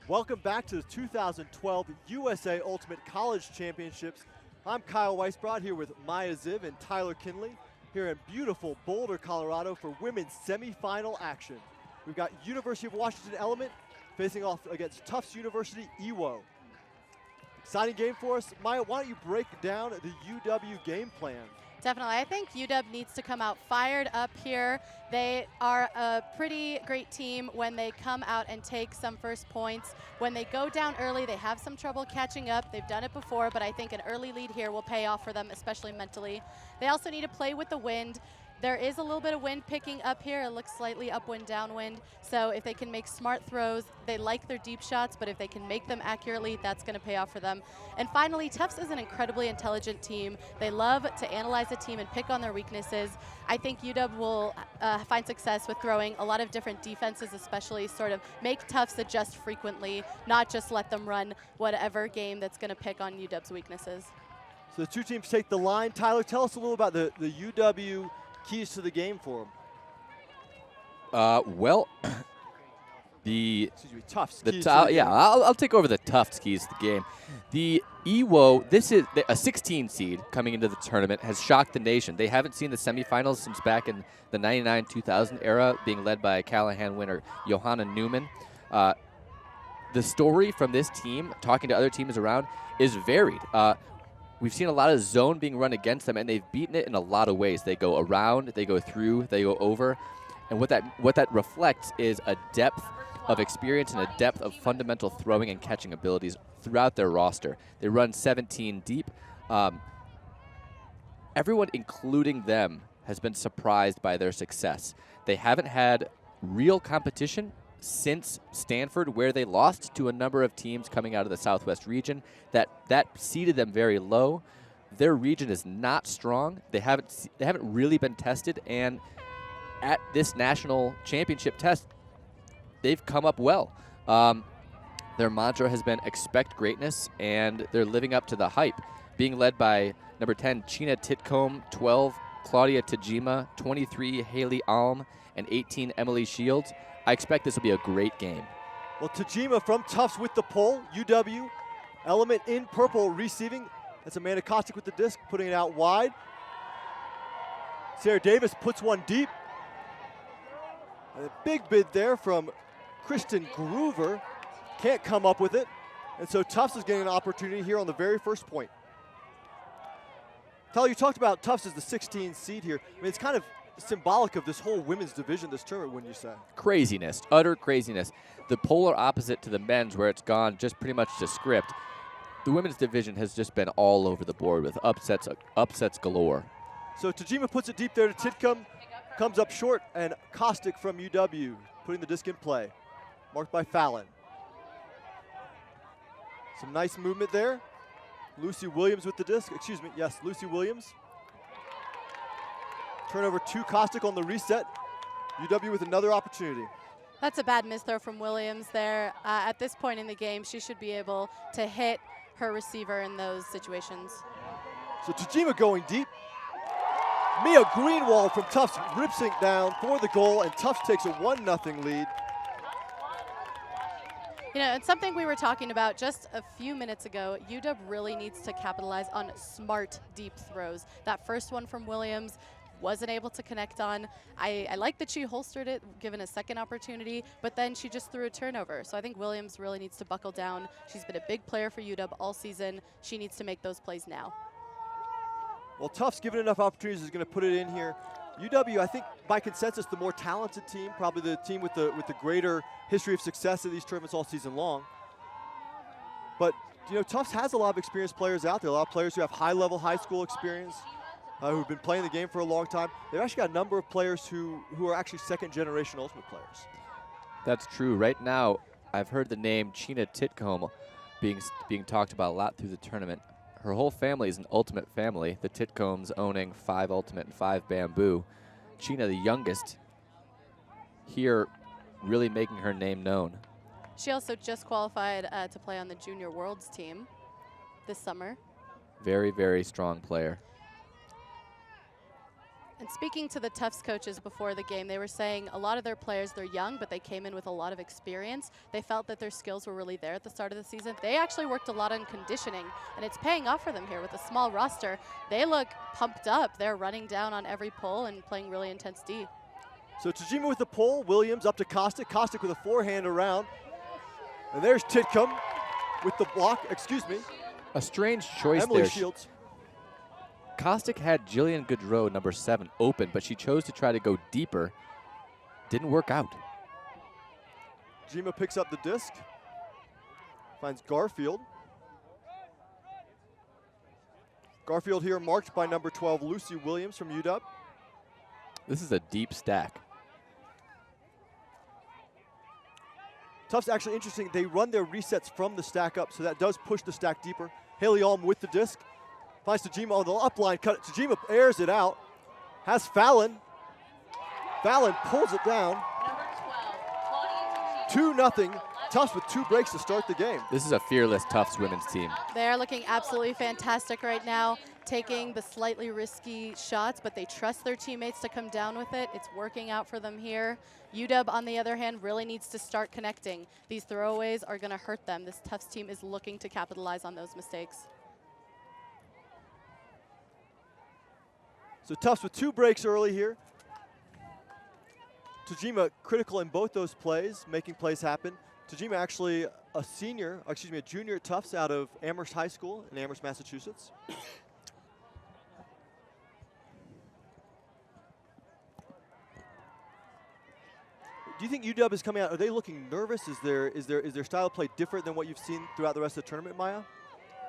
Welcome back to the 2012 USA Ultimate College Championships. I'm Kyle Weisbrod here with Maya Ziv and Tyler Kinley here in beautiful Boulder, Colorado for women's semifinal action. We've got University of Washington Element facing off against Tufts University Ewo. Exciting game for us. Maya, why don't you break down the UW game plan? Definitely. I think UW needs to come out fired up here. They are a pretty great team when they come out and take some first points. When they go down early, they have some trouble catching up. They've done it before, but I think an early lead here will pay off for them, especially mentally. They also need to play with the wind. There is a little bit of wind picking up here. It looks slightly upwind, downwind. So if they can make smart throws, they like their deep shots, but if they can make them accurately, that's going to pay off for them. And finally, Tufts is an incredibly intelligent team. They love to analyze a team and pick on their weaknesses. I think UW will find success with throwing a lot of different defenses, especially sort of make Tufts adjust frequently, not just let them run whatever game that's going to pick on UW's weaknesses. So the two teams take the line. Tyler, tell us a little about the UW keys to the game for them. Tufts. I'll take over the Tufts keys to the game. The Ewo, this is a 16 seed coming into the tournament, has shocked the nation. They haven't seen the semifinals since back in the 99-2000 era, being led by Callahan winner Johanna Newman. The story from this team, talking to other teams around, is varied. We've seen a lot of zone being run against them, and they've beaten it in a lot of ways. They go around, they go through, they go over. And what that reflects is a depth of experience and a depth of fundamental throwing and catching abilities throughout their roster. They run 17 deep. Everyone, including them, has been surprised by their success. They haven't had real competition since Stanford, where they lost to a number of teams coming out of the Southwest region. That seeded them very low. Their region is not strong. They haven't really been tested, and at this national championship test, they've come up well. Their mantra has been expect greatness, and they're living up to the hype. Being led by number 10, Chena Titcomb, 12, Claudia Tajima, 23, Haley Alm, and 18, Emily Shields. I expect this will be a great game. Well, Tajima from Tufts with the pull. UW, Element in purple receiving. That's Amanda Kostick with the disc, putting it out wide. Sarah Davis puts one deep. And a big bid there from Kristen Groover. Can't come up with it. And so Tufts is getting an opportunity here on the very first point. Tyler, you talked about Tufts as the 16 seed here. I mean, it's kind of symbolic of this whole women's division, this tournament, wouldn't you say? Craziness, utter craziness. The polar opposite to the men's, where it's gone just pretty much to script. The women's division has just been all over the board with upsets galore. So Tajima puts it deep there to Titcomb, comes up short, and Kostick from UW putting the disc in play, marked by Fallon. Some nice movement there. Lucy Williams with the disc, Lucy Williams. Turnover to Kostick on the reset. UW with another opportunity. That's a bad misthrow from Williams there. At this point in the game, she should be able to hit her receiver in those situations. So Tajima going deep. Mia Greenwald from Tufts rips it down for the goal, and Tufts takes a 1-0 lead. You know, it's something we were talking about just a few minutes ago. UW really needs to capitalize on smart deep throws. That first one from Williams wasn't able to connect on. I like that she holstered it, given a second opportunity, but then she just threw a turnover. So I think Williams really needs to buckle down. She's been a big player for UW all season. She needs to make those plays now. Well, Tufts, given enough opportunities, is going to put it in here. UW, I think, by consensus, the more talented team, probably the team with the greater history of success in these tournaments all season long. But, you know, Tufts has a lot of experienced players out there, a lot of players who have high-level high school experience, who've been playing the game for a long time. They've actually got a number of players who are actually second-generation Ultimate players. That's true. Right now, I've heard the name Chena Titcomb being talked about a lot through the tournament. Her whole family is an Ultimate family. The Titcombs owning 5 Ultimate and 5 Bamboo. Chena, the youngest, here really making her name known. She also just qualified to play on the Junior Worlds team this summer. Very, very strong player. And speaking to the Tufts coaches before the game, they were saying a lot of their players, they're young, but they came in with a lot of experience. They felt that their skills were really there at the start of the season. They actually worked a lot on conditioning, and it's paying off for them here with a small roster. They look pumped up. They're running down on every pull and playing really intense D. So Tajima with the pull, Williams up to Kostick. Kostick with a forehand around. And there's Titcomb with the block, excuse me. A strange choice Emily there. Shields. Kostick had Jillian Goodrow, number 7, open, but she chose to try to go deeper. Didn't work out. Tajima picks up the disc. Finds Garfield. Garfield here marked by number 12, Lucy Williams from UW. This is a deep stack. Tufts actually interesting. They run their resets from the stack up, so that does push the stack deeper. Haley Alm with the disc. Finds Tajima on the upline cut. Tajima airs it out. Has Fallon. Fallon pulls it down. 2-0. Tufts with 2 breaks to start the game. This is a fearless Tufts women's team. They're looking absolutely fantastic right now, taking the slightly risky shots, but they trust their teammates to come down with it. It's working out for them here. UW, on the other hand, really needs to start connecting. These throwaways are going to hurt them. This Tufts team is looking to capitalize on those mistakes. So Tufts with 2 breaks early here. Tajima critical in both those plays, making plays happen. Tajima actually a junior at Tufts out of Amherst High School in Amherst, Massachusetts. Do you think UW is coming out? Are they looking nervous? Is their style of play different than what you've seen throughout the rest of the tournament, Maya?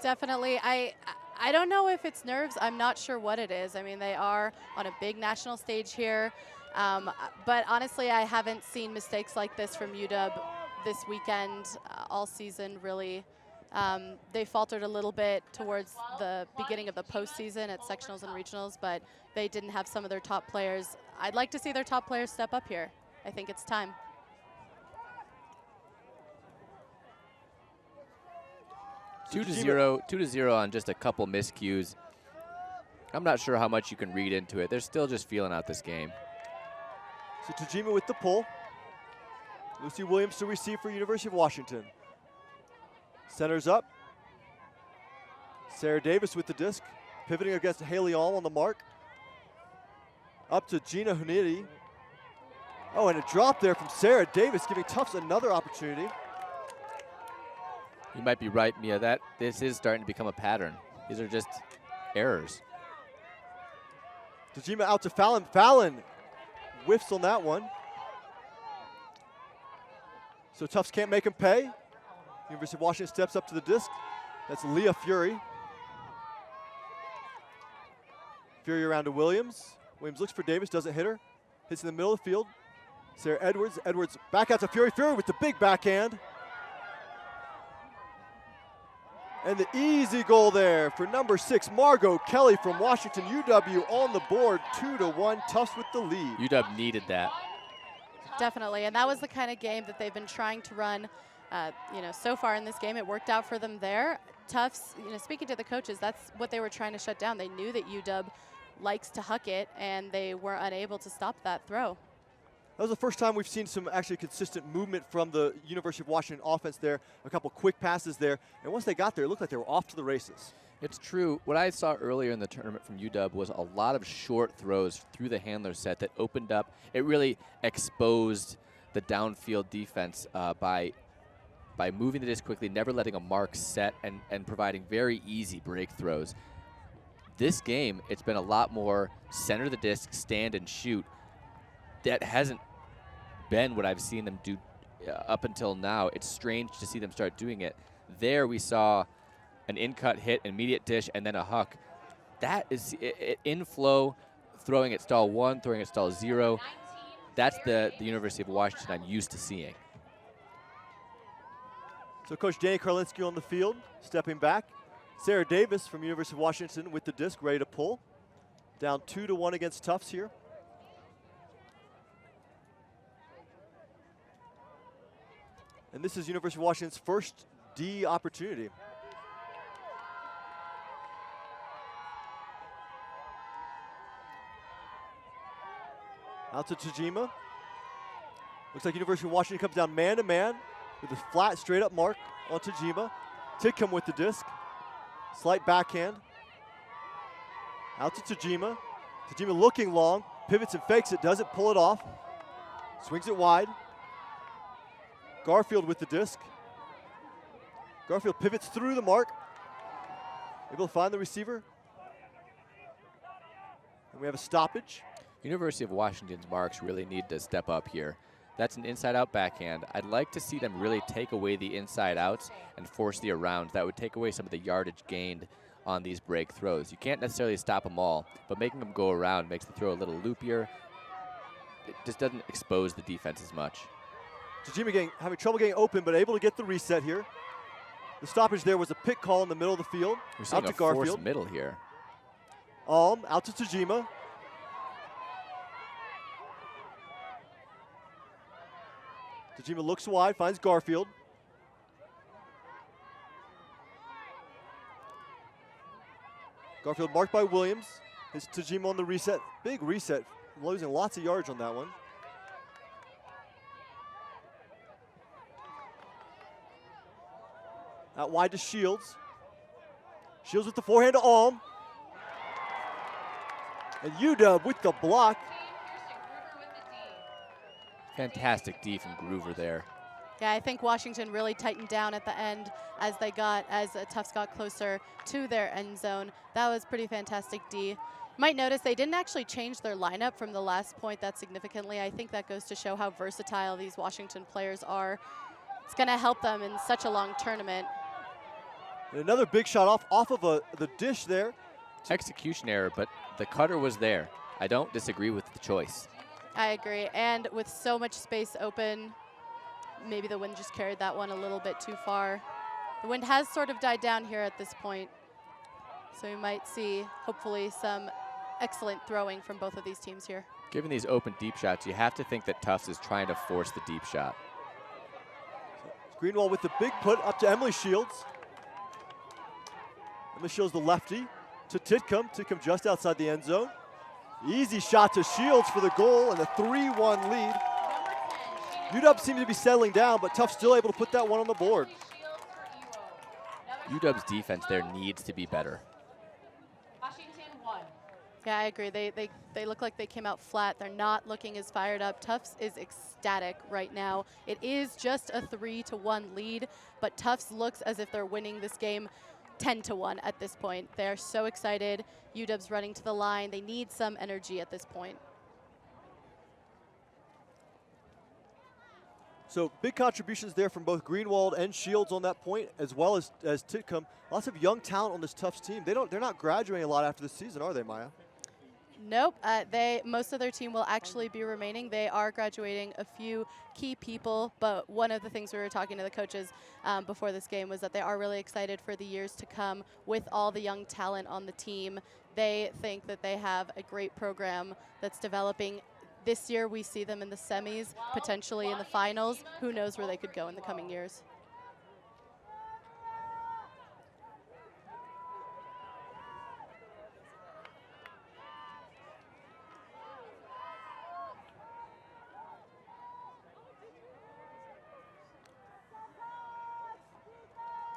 Definitely. I don't know if it's nerves. I'm not sure what it is. I mean, they are on a big national stage here. But honestly, I haven't seen mistakes like this from UW this weekend, all season, really. They faltered a little bit towards the beginning of the postseason at sectionals and regionals, but they didn't have some of their top players. I'd like to see their top players step up here. I think it's time. Two to zero on just a couple miscues. I'm not sure how much you can read into it. They're still just feeling out this game. So Tajima with the pull. Lucy Williams to receive for University of Washington. Centers up. Sarah Davis with the disc. Pivoting against Haley Alm on the mark. Up to Gina Hunidi. Oh, and a drop there from Sarah Davis, giving Tufts another opportunity. You might be right, Mia. This is starting to become a pattern. These are just errors. Tajima out to Fallon. Fallon whiffs on that one. So Tufts can't make him pay. University of Washington steps up to the disc. That's Leah Fury. Fury around to Williams. Williams looks for Davis, doesn't hit her. Hits in the middle of the field. Sarah Edwards. Edwards back out to Fury. Fury with the big backhand. And the easy goal there for number 6, Margot Kelly from Washington. UW on the board, 2-1. Tufts with the lead. UW needed that. Definitely, and that was the kind of game that they've been trying to run. So far in this game, it worked out for them there. Tufts, speaking to the coaches, that's what they were trying to shut down. They knew that UW likes to huck it, and they were unable to stop that throw. That was the first time we've seen some actually consistent movement from the University of Washington offense there. A couple quick passes there. And once they got there, it looked like they were off to the races. It's true. What I saw earlier in the tournament from UW was a lot of short throws through the handler set that opened up. It really exposed the downfield defense by moving the disc quickly, never letting a mark set, and providing very easy break throws. This game, it's been a lot more center the disc, stand and shoot. That hasn't been what I've seen them do up until now. It's strange to see them start doing it. There we saw an in-cut hit, immediate dish, and then a huck. That is in flow, throwing at stall 1, throwing at stall 0. That's the University of Washington I'm used to seeing. So Coach Danny Karlinski on the field, stepping back. Sarah Davis from University of Washington with the disc, ready to pull. Down 2-1 against Tufts here. And this is University of Washington's first D opportunity. Out to Tajima. Looks like University of Washington comes down man-to-man with a flat, straight-up mark on Tajima. Titcomb with the disc. Slight backhand. Out to Tajima. Tajima looking long, pivots and fakes it, doesn't pull it off. Swings it wide. Garfield with the disc. Garfield pivots through the mark. Able to find the receiver. And we have a stoppage. University of Washington's marks really need to step up here. That's an inside-out backhand. I'd like to see them really take away the inside-outs and force the around. That would take away some of the yardage gained on these break throws. You can't necessarily stop them all, but making them go around makes the throw a little loopier. It just doesn't expose the defense as much. Tajima having trouble getting open, but able to get the reset here. The stoppage there was a pick call in the middle of the field. We're seeing out to a Garfield. forced middle here. Out to Tajima. Tajima looks wide, finds Garfield. Garfield marked by Williams. His Tajima on the reset. Big reset, losing lots of yards on that one. Out wide to Shields. Shields with the forehand to Alm. And UW with the block. Fantastic D from Groover there. Yeah, I think Washington really tightened down at the end as Tufts got closer to their end zone. That was pretty fantastic D. Might notice they didn't actually change their lineup from the last point that significantly. I think that goes to show how versatile these Washington players are. It's going to help them in such a long tournament. And another big shot off of the dish there. Execution error, but the cutter was there. I don't disagree with the choice. I agree. And with so much space open, maybe the wind just carried that one a little bit too far. The wind has sort of died down here at this point. So we might see, hopefully, some excellent throwing from both of these teams here. Given these open deep shots, you have to think that Tufts is trying to force the deep shot. Greenwald with the big put up to Emily Shields. Emily Shields, the lefty, to Titcomb. Titcomb just outside the end zone. Easy shot to Shields for the goal and a 3-1 lead. UW seems to be settling down, but Tufts still able to put that one on the board. UW's defense there needs to be better. Yeah, I agree. They look like they came out flat. They're not looking as fired up. Tufts is ecstatic right now. It is just a 3-1 lead, but Tufts looks as if they're winning this game 10-1 at this point. They're so excited. UW's running to the line. They need some energy at this point. So big contributions there from both Greenwald and Shields on that point, as well as Titcomb. Lots of young talent on this Tufts team. They're not graduating a lot after the season, are they, Maya? Nope. Most of their team will actually be remaining. They are graduating a few key people, but one of the things we were talking to the coaches before this game was that they are really excited for the years to come with all the young talent on the team. They think that they have a great program that's developing. This year we see them in the semis, potentially in the finals. Who knows where they could go in the coming years.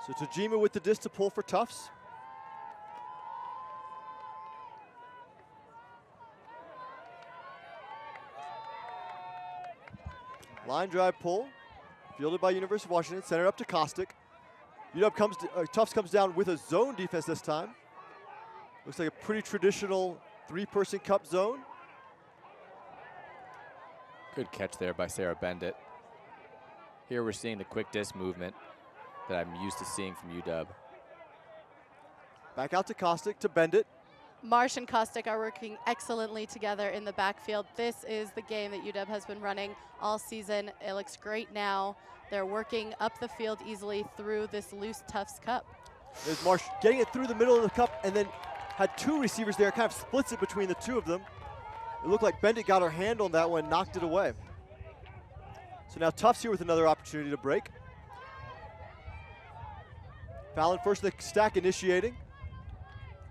So Tajima with the disc to pull for Tufts. Line drive pull, fielded by University of Washington, centered up to Kostick. Tufts comes down with a zone defense this time. Looks like a pretty traditional 3-person cup zone. Good catch there by Sarah Bendit. Here we're seeing the quick disc movement that I'm used to seeing from UW. Back out to Kostick to Bendit. Marsh and Kostick are working excellently together in the backfield. This is the game that UW has been running all season. It looks great now. They're working up the field easily through this loose Tufts cup. There's Marsh getting it through the middle of the cup and then had 2 receivers there, kind of splits it between the 2 of them. It looked like Bendit got her hand on that one, knocked it away. So now Tufts here with another opportunity to break. Fallon first in the stack initiating.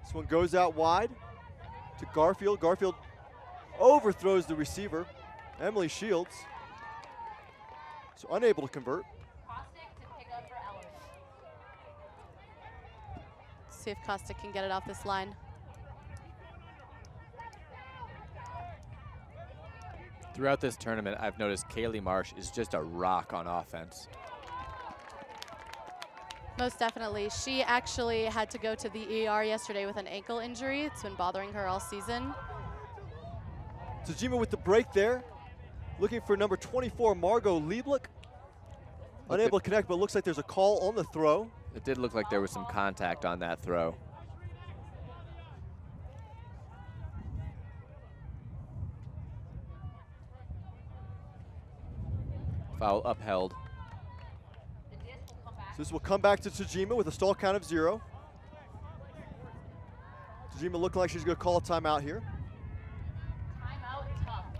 This one goes out wide to Garfield. Garfield overthrows the receiver. Emily Shields. So unable to convert. See if Kostic can get it off this line. Throughout this tournament, I've noticed Kaylee Marsh is just a rock on offense. Most definitely. She actually had to go to the ER yesterday with an ankle injury. It's been bothering her all season. Tajima with the break there. Looking for number 24, Margot Lieblich. Unable to connect, but looks like there's a call on the throw. It did look like there was some contact on that throw. Foul upheld. So this will come back to Tajima with a stall count of 0. Tajima looking like she's going to call a timeout here. Timeout, Tufts.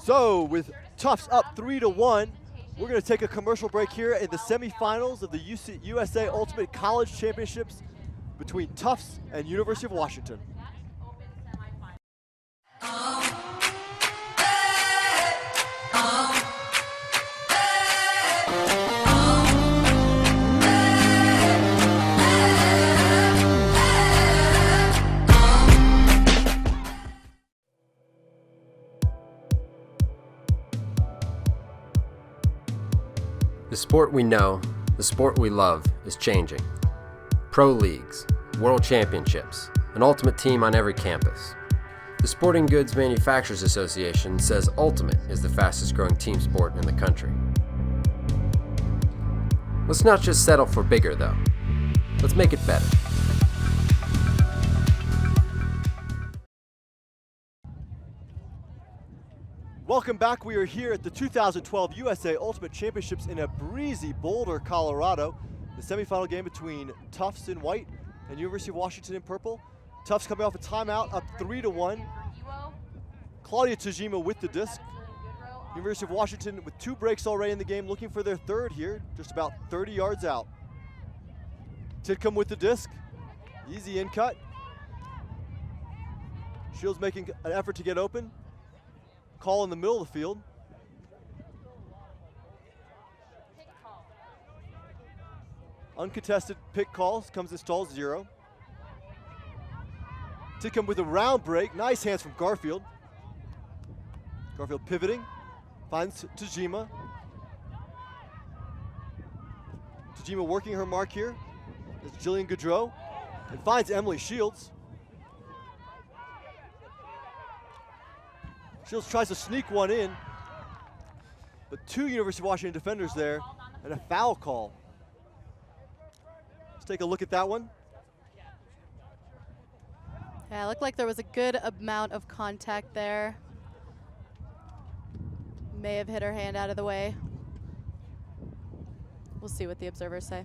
So with Tufts up 3-1, we're going to take a commercial break here in the semifinals of the USA Ultimate College Championships between Tufts and University of Washington. The sport we know, the sport we love, is changing. Pro leagues, world championships, an ultimate team on every campus. The Sporting Goods Manufacturers Association says Ultimate is the fastest growing team sport in the country. Let's not just settle for bigger though. Let's make it better. Welcome back. We are here at the 2012 USA Ultimate Championships in a breezy Boulder, Colorado. The semifinal game between Tufts in white and University of Washington in purple. Tufts coming off a timeout, up 3-1. Claudia Tajima with the disc. University of Washington with 2 breaks already in the game, looking for their third here, just about 30 yards out. Titcomb with the disc. Easy in cut. Shields making an effort to get open. Call in the middle of the field. Uncontested pick calls, comes in stall 0. Titcomb with a round break. Nice hands from Garfield. Garfield pivoting, finds Tajima. Tajima working her mark here. It's Jillian Gaudreau, and finds Emily Shields. Shields tries to sneak one in, but 2 University of Washington defenders there, and a foul call. Let's take a look at that one. Yeah, it looked like there was a good amount of contact there. May have hit her hand out of the way. We'll see what the observers say.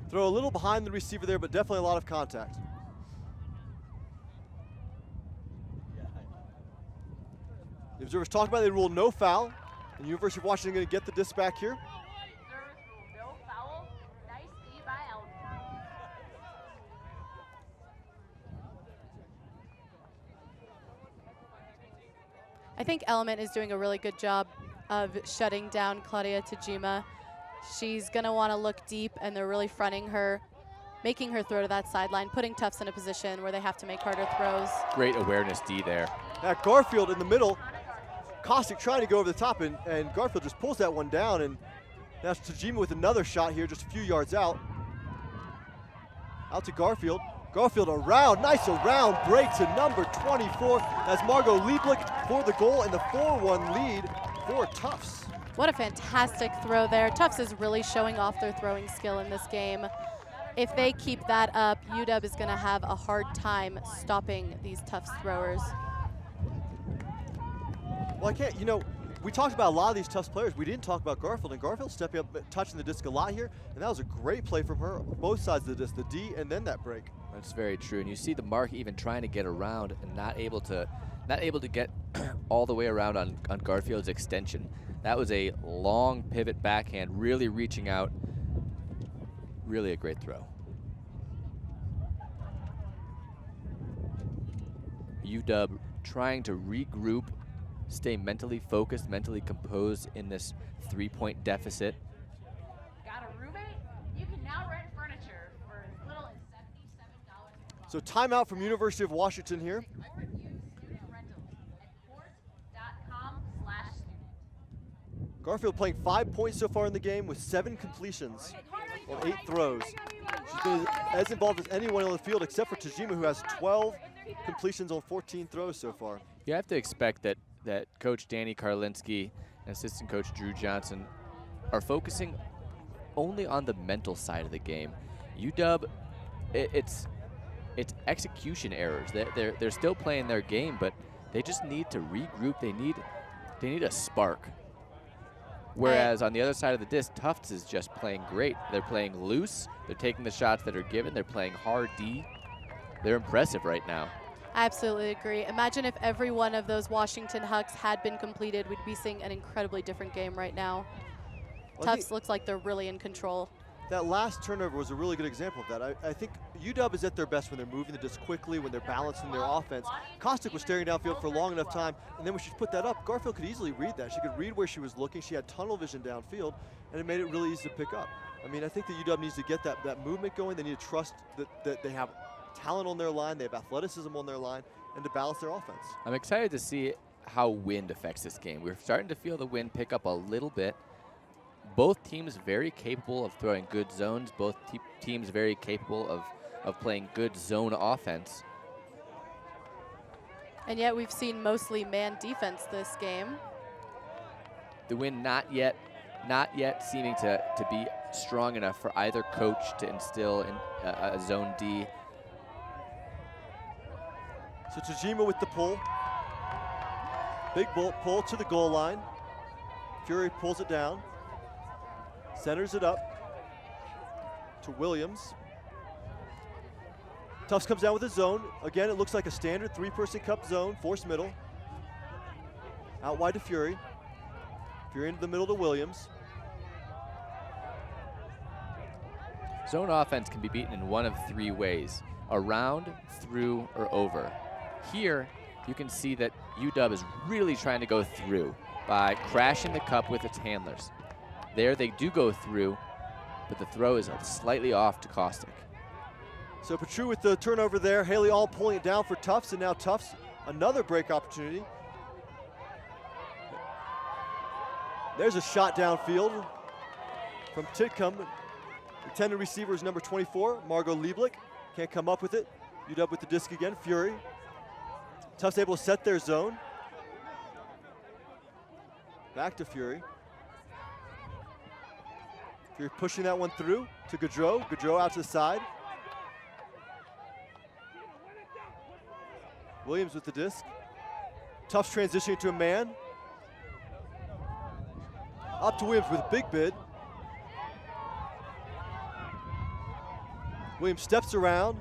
Throw a little behind the receiver there, but definitely a lot of contact. The observers talked about it. They ruled no foul, and University of Washington going to get the disc back here. I think Element is doing a really good job of shutting down Claudia Tajima. She's going to want to look deep, and they're really fronting her, making her throw to that sideline, putting Tufts in a position where they have to make harder throws. Great awareness D there. At Garfield in the middle, Kostic trying to go over the top, and Garfield just pulls that one down, and that's Tajima with another shot here just a few yards out. Out to Garfield. Garfield around, nice around break to number 24 as Margot Lieblich for the goal and the 4-1 lead for Tufts. What a fantastic throw there. Tufts is really showing off their throwing skill in this game. If they keep that up, UW is going to have a hard time stopping these Tufts throwers. Well, we talked about a lot of these Tufts players. We didn't talk about Garfield, and Garfield stepping up, touching the disc a lot here, and that was a great play from her, both sides of the disc, the D and then that break. That's very true, and you see the mark even trying to get around and not able to get all the way around on Garfield's extension. That was a long pivot backhand, really reaching out. Really a great throw. UW trying to regroup, stay mentally focused, mentally composed in this 3-point deficit. Got a roommate? You can now rent furniture for as little as $77 So timeout from University of Washington here. or use student rentals at port.com/student. Garfield playing 5 points so far in the game with 7 completions on 8 throws. She's been as involved as anyone on the field except for Tajima, who has 12 completions on 14 throws so far. You have to expect that Coach Danny Karlinski and assistant coach Drew Johnson are focusing only on the mental side of the game. UW, it's execution errors. They're still playing their game, but they just need to regroup. They need a spark. Whereas on the other side of the disc, Tufts is just playing great. They're playing loose. They're taking the shots that are given. They're playing hard D. They're impressive right now. I absolutely agree. Imagine if every one of those Washington hucks had been completed. We'd be seeing an incredibly different game right now. Well, Tufts looks like they're really in control. That last turnover was a really good example of that. I think UW is at their best when they're moving the disc quickly, when they're balancing their offense. Kostick was staring downfield for a long enough time, and then when she put that up, Garfield could easily read that. She could read where she was looking. She had tunnel vision downfield, and it made it really easy to pick up. I mean, I think that UW needs to get that movement going. They need to trust that they have talent on their line, they have athleticism on their line, and to balance their offense. I'm excited to see how wind affects this game. We're starting to feel the wind pick up a little bit. Both teams very capable of throwing good zones. Both teams very capable of playing good zone offense. And yet we've seen mostly man defense this game. The wind not yet seeming to be strong enough for either coach to instill in a zone D. So Tajima with the pull. Big pull to the goal line. Fury pulls it down. Centers it up to Williams. Tufts comes down with a zone. Again, it looks like a standard 3-person cup zone, force middle. Out wide to Fury. Fury into the middle to Williams. Zone offense can be beaten in one of 3 ways: around, through, or over. Here, you can see that UW is really trying to go through by crashing the cup with its handlers. There they do go through, but the throw is slightly off to Kostick. So Petru with the turnover there. Haley all pulling it down for Tufts, and now Tufts another break opportunity. There's a shot downfield from Titcomb. Intended receiver is number 24, Margot Lieblich. Can't come up with it. UW with the disc again, Fury. Tufts able to set their zone. Back to Fury. Fury pushing that one through to Gaudreau. Gaudreau out to the side. Williams with the disc. Tufts transitioning to a man. Up to Williams with a big bid. Williams steps around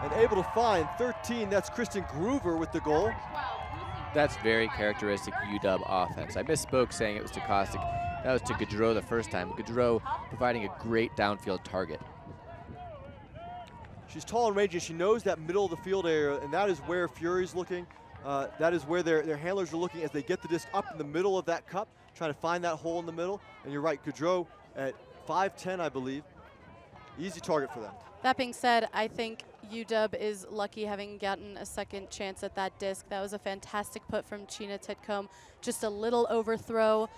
and able to find 13. That's Kristen Groover with the goal. That's very characteristic UW offense. I misspoke saying it was to Kostick. That was to Gaudreau the first time. Gaudreau providing a great downfield target. She's tall and rangy. She knows that middle of the field area, and that is where Fury's looking. That is where their handlers are looking as they get the disc up in the middle of that cup, trying to find that hole in the middle. And you're right, Gaudreau at 5'10", I believe. Easy target for them. That being said, I think UW is lucky having gotten a second chance at that disc. That was a fantastic put from Chyna Titcomb. Just a little overthrow.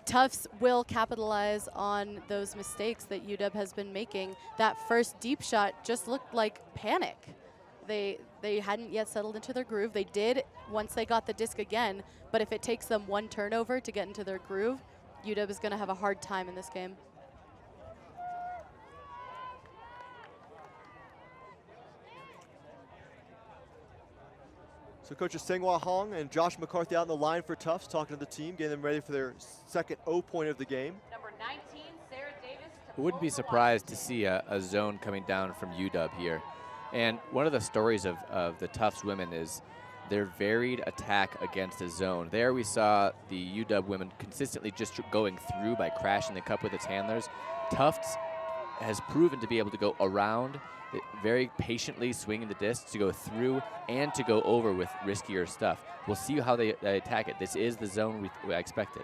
Tufts will capitalize on those mistakes that UW has been making. That first deep shot just looked like panic. They hadn't yet settled into their groove. They did once they got the disc again, but if it takes them one turnover to get into their groove, UW is going to have a hard time in this game. So coaches Senghua Hong and Josh McCarthy out on the line for Tufts, talking to the team, getting them ready for their second O point of the game. Number 19, Sarah Davis. I wouldn't be surprised to see a zone coming down from UW here. And one of the stories of the Tufts women is their varied attack against a zone. There we saw the UW women consistently just going through by crashing the cup with its handlers. Tufts has proven to be able to go around, very patiently swinging the disc to go through and to go over with riskier stuff. We'll see how they attack it. This is the zone we expected.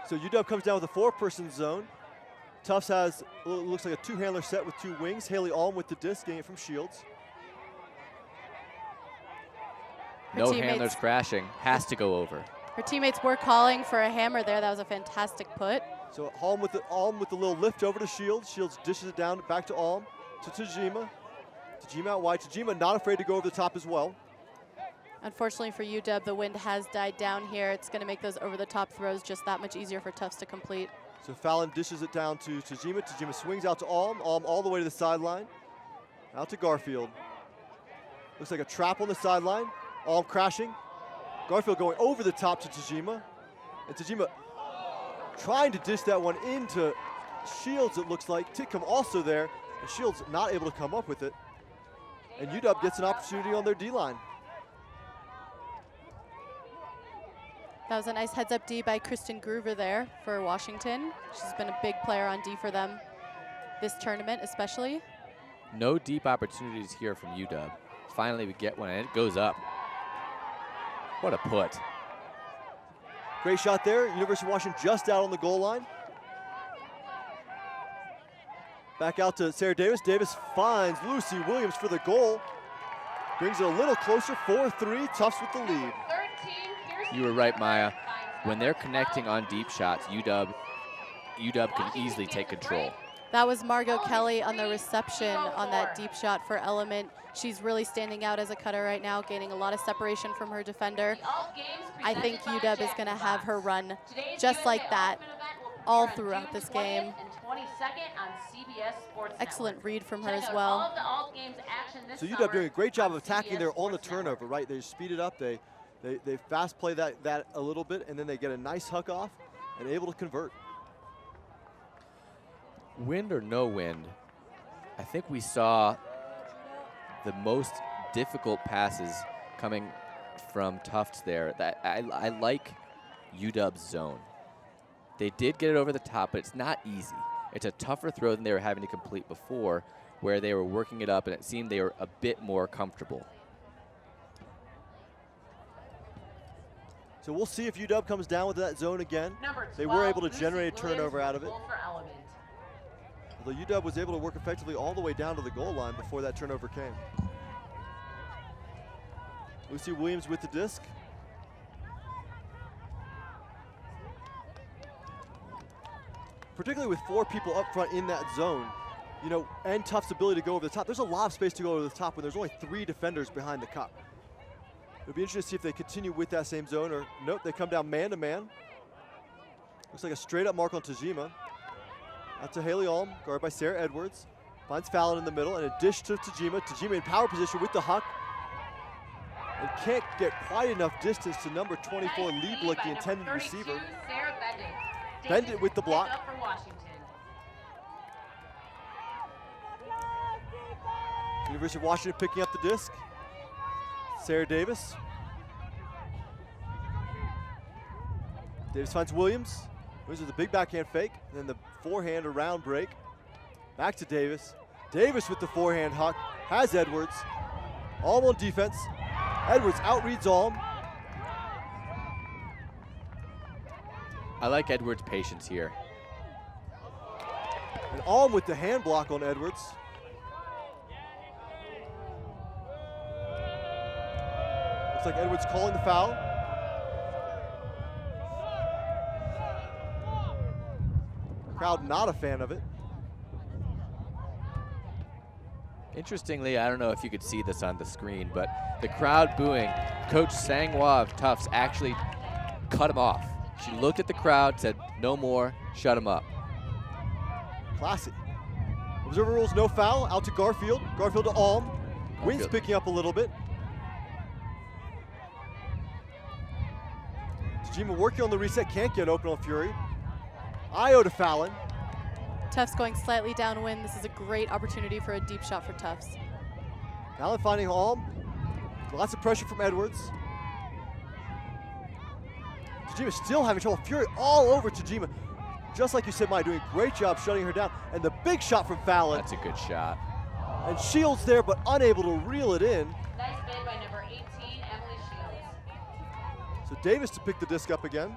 So UW comes down with a 4-person zone. Tufts has, looks like a 2-handler set with 2 wings. Haley Alm with the disc, getting it from Shields. No handlers crashing, has to go over. Her teammates were calling for a hammer there. That was a fantastic put. So Alm with the little lift over to Shields. Shields dishes it down back to Alm, to Tajima. Tajima out wide. Tajima not afraid to go over the top as well. Unfortunately for UW, the wind has died down here. It's going to make those over-the-top throws just that much easier for Tufts to complete. So Fallon dishes it down to Tajima. Tajima swings out to Alm. Alm all the way to the sideline. Out to Garfield. Looks like a trap on the sideline. Alm crashing. Garfield going over the top to Tajima. And Tajima trying to dish that one into Shields, it looks like. Titcomb also there. And Shields not able to come up with it. And UW gets an opportunity on their D-line. That was a nice heads-up D by Kristen Groover there for Washington. She's been a big player on D for them this tournament especially. No deep opportunities here from UW. Finally we get one and it goes up. What a put. Great shot there. University of Washington just out on the goal line. Back out to Sarah Davis. Davis finds Lucy Williams for the goal. Brings it a little closer, 4-3, Tufts with the lead. You were right, Maya. When they're connecting on deep shots, UW can easily take control. That was Margot Kelly on the reception on that deep shot for Element. She's really standing out as a cutter right now, gaining a lot of separation from her defender. I think UW is going to have her run just like that all throughout this game. Excellent read from her as well. So UW doing a great job of attacking there on the turnover, right? They speed it up, they fast play that a little bit, and then they get a nice huck off and able to convert. Wind or no wind, I think we saw the most difficult passes coming from Tufts there. That I like UW's zone. They did get it over the top, but it's not easy. It's a tougher throw than they were having to complete before, where they were working it up and it seemed they were a bit more comfortable. So we'll see if UW comes down with that zone again. They were able to generate a turnover out of it. Although UW was able to work effectively all the way down to the goal line before that turnover came. Lucy Williams with the disc. Particularly with 4 people up front in that zone, you know, and Tufts' ability to go over the top. There's a lot of space to go over the top when there's only 3 defenders behind the cup. It'll be interesting to see if they continue with that same zone or nope, they come down man to man. Looks like a straight up mark on Tajima. Out to Haley Alm, guarded by Sarah Edwards. Finds Fallon in the middle and a dish to Tajima. Tajima in power position with the huck. And can't get quite enough distance to number 24, Lieblich, the intended receiver. Bendit with the block. University of Washington picking up the disc. Sarah Davis. Davis finds Williams. Williams with a big backhand fake. And then the forehand around break. Back to Davis. Davis with the forehand huck. Has Edwards. Alm on defense. Edwards outreads Alm. I like Edwards' patience here. And Alm with the hand block on Edwards. Looks like Edwards calling the foul. Crowd not a fan of it. Interestingly, I don't know if you could see this on the screen, but the crowd booing, Coach Sangwa of Tufts actually cut him off. She looked at the crowd, said, no more, shut him up. Classy. Observer rules, no foul, out to Garfield. Garfield to Alm. Wind's picking up a little bit. Tajima working on the reset, can't get open on Fury. Io to Fallon. Tufts going slightly downwind. This is a great opportunity for a deep shot for Tufts. Fallon finding Alm. Lots of pressure from Edwards. Tajima still having trouble. Fury all over Tajima. just like you said, Maya, doing a great job shutting her down. And the big shot from Fallon. That's a good shot. And Shields there, but unable to reel it in. Nice bid by number 18, Emily Shields. So Davis to pick the disc up again.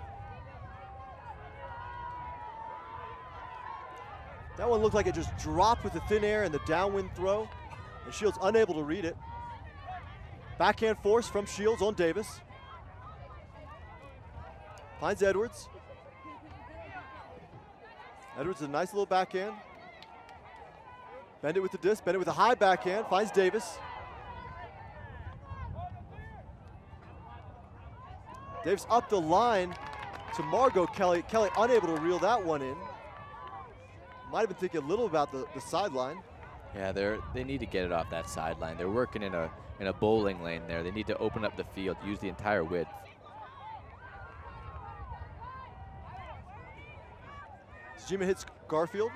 That one looked like it just dropped with the thin air and the downwind throw. And Shields unable to read it. Backhand force from Shields on Davis. Finds Edwards. Edwards with a nice little backhand. Bend it with the disc, bend it with a high backhand, finds Davis. Davis up the line to Margot Kelly. Kelly unable to reel that one in. Might have been thinking a little about the sideline. Yeah, they need to get it off that sideline. They're working in a bowling lane there. They need to open up the field, use the entire width. Tajima hits Garfield.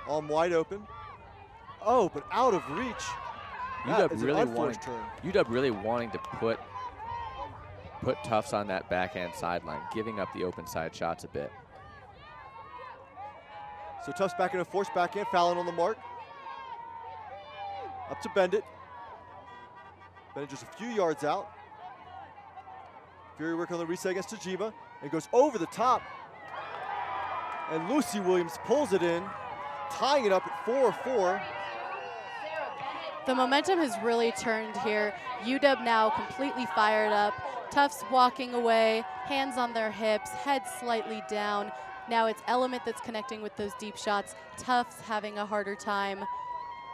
Arm wide open. Oh, but out of reach. That is an unforced turn. UW really wanting to put Tufts on that backhand sideline, giving up the open side shots a bit. So Tufts back in a forced backhand, Fallon on the mark. Up to Bendit. Bendit just a few yards out. Fury working on the reset against Tajima and goes over the top. And Lucy Williams pulls it in, tying it up at 4-4. The momentum has really turned here. UW now completely fired up. Tufts walking away, hands on their hips, head slightly down. Now it's Element that's connecting with those deep shots. Tufts having a harder time.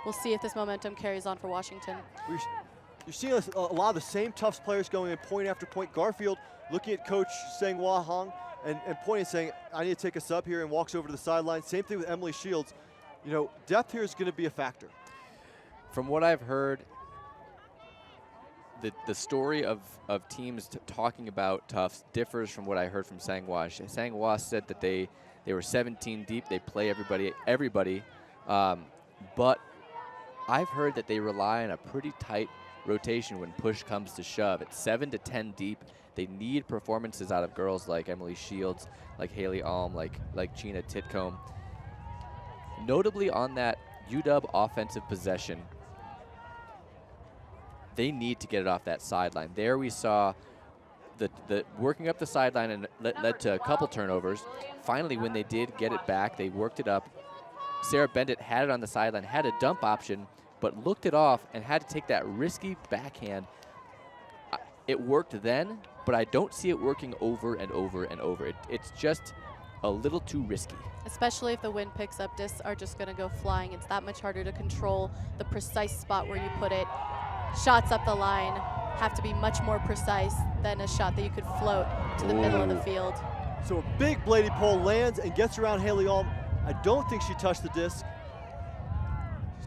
We'll see if this momentum carries on for Washington. You're seeing a lot of the same Tufts players going in point after point. Garfield looking at Coach Sang-Hwa Hong and pointing and saying, I need to take a sub here, and walks over to the sideline. Same thing with Emily Shields. You know, depth here is going to be a factor. From what I've heard, the story of teams talking about Tufts differs from what I heard from Sang-Hwa. Sang-Hwa said that they were 17 deep. They play everybody. But I've heard that they rely on a pretty tight rotation when push comes to shove. It's 7 to 10 deep. They need performances out of girls like Emily Shields, like Haley Alm, like Gina Titcomb. Notably on that UW offensive possession, they need to get it off that sideline. There we saw the working up the sideline and led to a couple turnovers. Finally, when they did get it back, they worked it up. Sarah Bendit had it on the sideline, had a dump option, but looked it off and had to take that risky backhand. It worked then, but I don't see it working over and over and over. It's just a little too risky. Especially if the wind picks up, discs are just going to go flying. It's that much harder to control the precise spot where you put it. Shots up the line have to be much more precise than a shot that you could float to the middle of the field. So a big bladed pole lands and gets around Haley Alm. I don't think she touched the disc.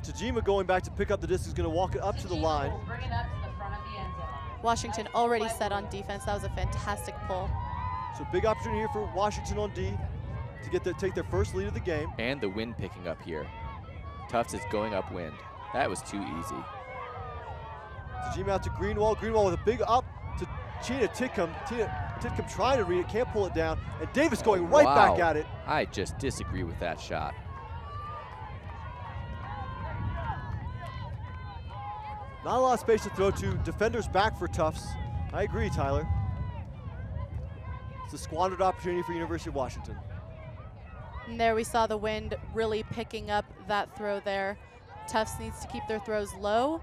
Tajima going back to pick up the disc is going to walk it up to the line. Bring it up to the front of the end zone. Washington already set on defense. That was a fantastic pull. So big opportunity here for Washington on D to take their first lead of the game. And the wind picking up here. Tufts is going upwind. That was too easy. Tajima out to Greenwald. Greenwald with a big up to Gina Titcomb. Titcomb trying to read it, can't pull it down. And Davis going right back at it. I just disagree with that shot. Not a lot of space to throw to. Defenders back for Tufts. I agree, Tyler. It's a squandered opportunity for University of Washington. And there we saw the wind really picking up that throw there. Tufts needs to keep their throws low,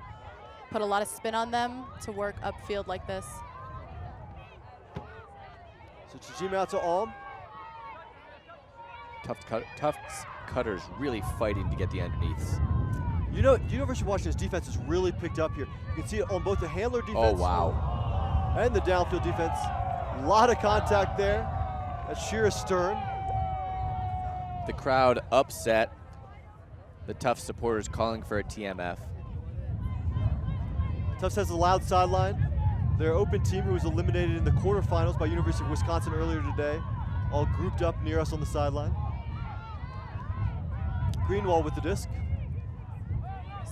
put a lot of spin on them to work upfield like this. So Tajima out to Alm. Tufts cutters really fighting to get the underneaths. You know, University of Washington's defense has really picked up here. You can see it on both the handler defense Oh, wow. and the downfield defense. A lot of contact there. That's Shira Stern. The crowd upset. The Tufts supporters calling for a TMF. Tufts has a loud sideline. Their open team, who was eliminated in the quarterfinals by University of Wisconsin earlier today, all grouped up near us on the sideline. Greenwald with the disc.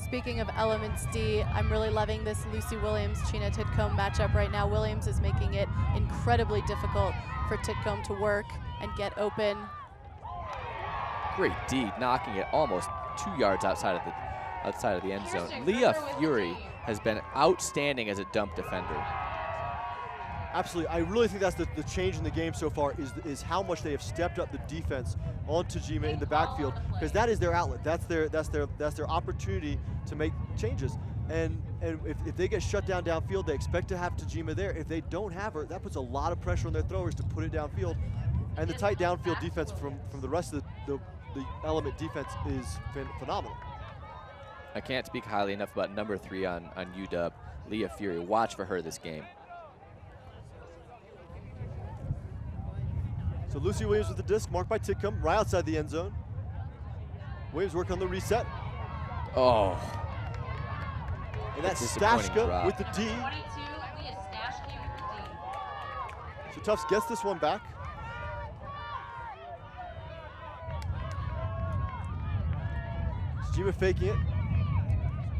Speaking of Elements D, I'm really loving this Lucy Williams-Chena Titcomb matchup right now. Williams is making it incredibly difficult for Titcomb to work and get open. Great D, knocking it almost 2 yards outside of the end zone. Leah Fury has been outstanding as a dump defender. Absolutely, I really think that's the change in the game so far is how much they have stepped up the defense on Tajima in the backfield, because that is their outlet. That's their opportunity to make changes. And if they get shut down downfield, they expect to have Tajima there. If they don't have her, that puts a lot of pressure on their throwers to put it downfield. And the tight downfield defense from the rest of the Element defense is phenomenal. I can't speak highly enough about number 3 on UW, Leah Fury. Watch for her this game. So Lucy Williams with the disc, marked by Titcomb, right outside the end zone. Williams working on the reset. Oh. And that's Disappointing Stashka drop. with the D. 22, Leah Stashke with the D. So Tufts gets this one back. Tajima faking it.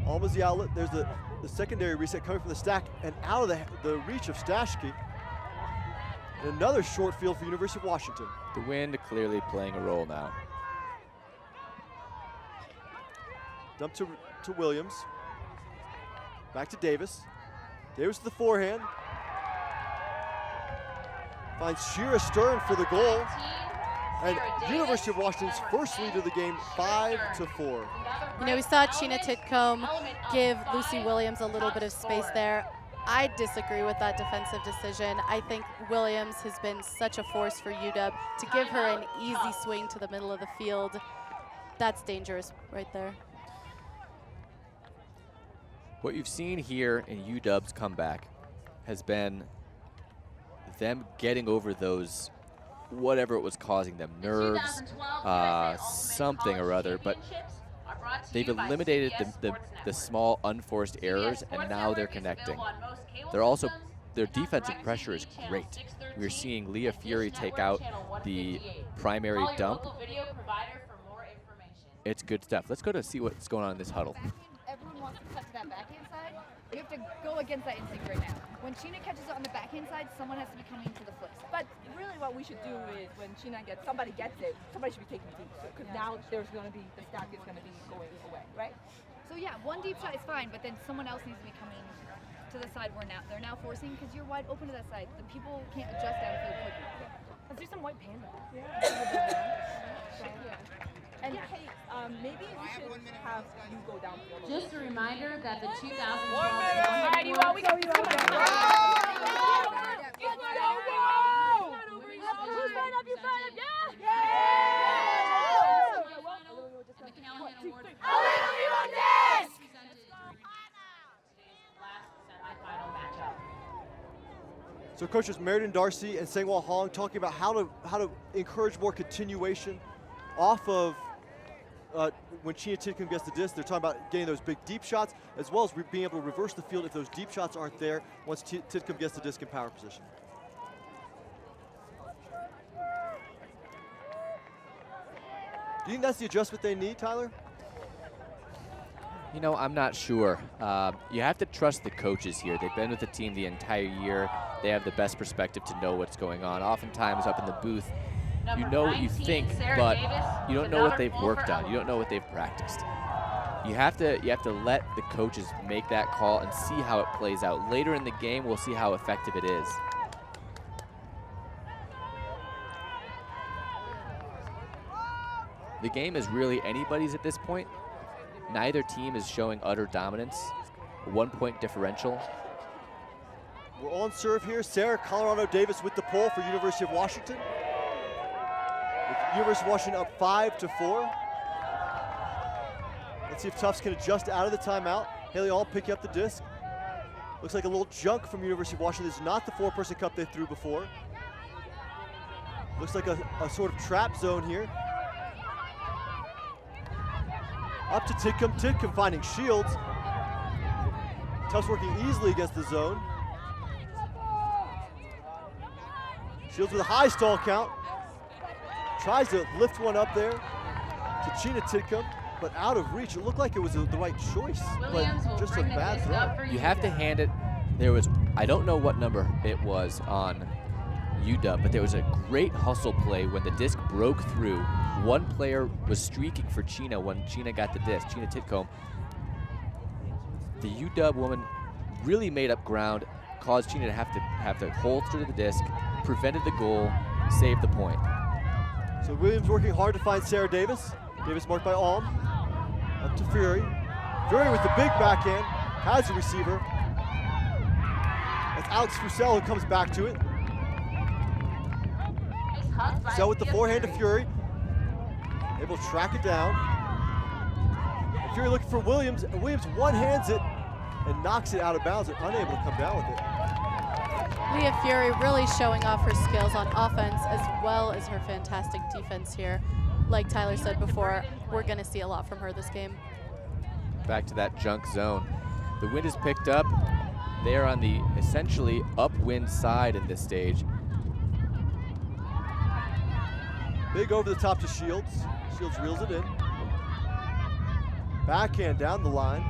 Almost the outlet. There's the secondary reset coming from the stack and out of the reach of Stashke. And another short field for University of Washington. The wind clearly playing a role now. Dump to Williams. Back to Davis. Davis to the forehand. Finds Shira Stern for the goal. And University of Washington's first lead of the game, 5-4. You know, we saw Chena Titcomb give Lucy Williams a little bit of space there. I disagree with that defensive decision. I think Williams has been such a force for UW. To give her an easy swing to the middle of the field, that's dangerous right there. What you've seen here in UW's comeback has been them getting over those, whatever it was causing them, nerves, something or other, but they've eliminated the small unforced errors, and now they're connecting. Their defensive pressure is great. We're seeing Leah Fury take out the primary dump. It's good stuff. Let's go to see what's going on in this huddle. Everyone wants to cut to that backhand side. You have to go against that instinct right now. When Chena catches it on the backhand side, someone has to be coming to the flips. But really what we should do is when Chena somebody gets it, somebody should be taking deep. Because now there's going to be, the stack is going to be going away, right? So yeah, one deep shot is fine, but then someone else needs to be coming to the side where they're now forcing, because you're wide open to that side. The people can't adjust downfield quickly. Let's do some white panda. Yeah. And hey, maybe we should have you go downfield. Just a reminder that the 2012 Alrighty, well, we go. You up, you sign up, yeah! and the Callahan Award semifinal matchup. So coaches Meriden Darcy and Sangwon Hong talking about how to encourage more continuation off of when Chena Titcomb gets the disc. They're talking about getting those big deep shots, as well as being able to reverse the field if those deep shots aren't there once Titcomb gets the disc in power position. Do you think that's the adjustment they need, Tyler? You know, I'm not sure. You have to trust the coaches here. They've been with the team the entire year. They have the best perspective to know what's going on. Oftentimes up in the booth, you know what you think, but you don't know what they've worked on. You don't know what they've practiced. You have to let the coaches make that call and see how it plays out. Later in the game, we'll see how effective it is. The game is really anybody's at this point. Neither team is showing utter dominance. A 1-point differential. We're on serve here. Sarah Colorado Davis with the pull for University of Washington. With University of Washington up 5-4. Let's see if Tufts can adjust out of the timeout. Haley Hall picking up the disc. Looks like a little junk from University of Washington. This is not the 4-person cup they threw before. Looks like a sort of trap zone here. Up to Titcomb. Titcomb finding Shields. Tufts working easily against the zone. Shields with a high stall count. Tries to lift one up there to Chena Titcomb. but out of reach. It looked like it was the right choice, Williams but will just a bring the bad disc throw. up for You have to hand it. There was, I don't know what number it was on UW, but there was a great hustle play when the disc broke through. One player was streaking for Chena when Chena got the disc, Chena Titcomb. The UW woman really made up ground, caused Chena to have to holster the disc, prevented the goal, saved the point. So Williams working hard to find Sarah Davis. Davis marked by Alm. Up to Fury. Fury with the big backhand, has the receiver. That's Alex Fusell who comes back to it. Fusell with the forehand to Fury. Able to track it down. And Fury looking for Williams, and Williams one-hands it and knocks it out of bounds and unable to come down with it. Leah Fury really showing off her skills on offense as well as her fantastic defense here. Like Tyler said before, we're going to see a lot from her this game. Back to that junk zone. The wind is picked up. They are on the essentially upwind side in this stage. Big over the top to Shields. Shields reels it in. Backhand down the line.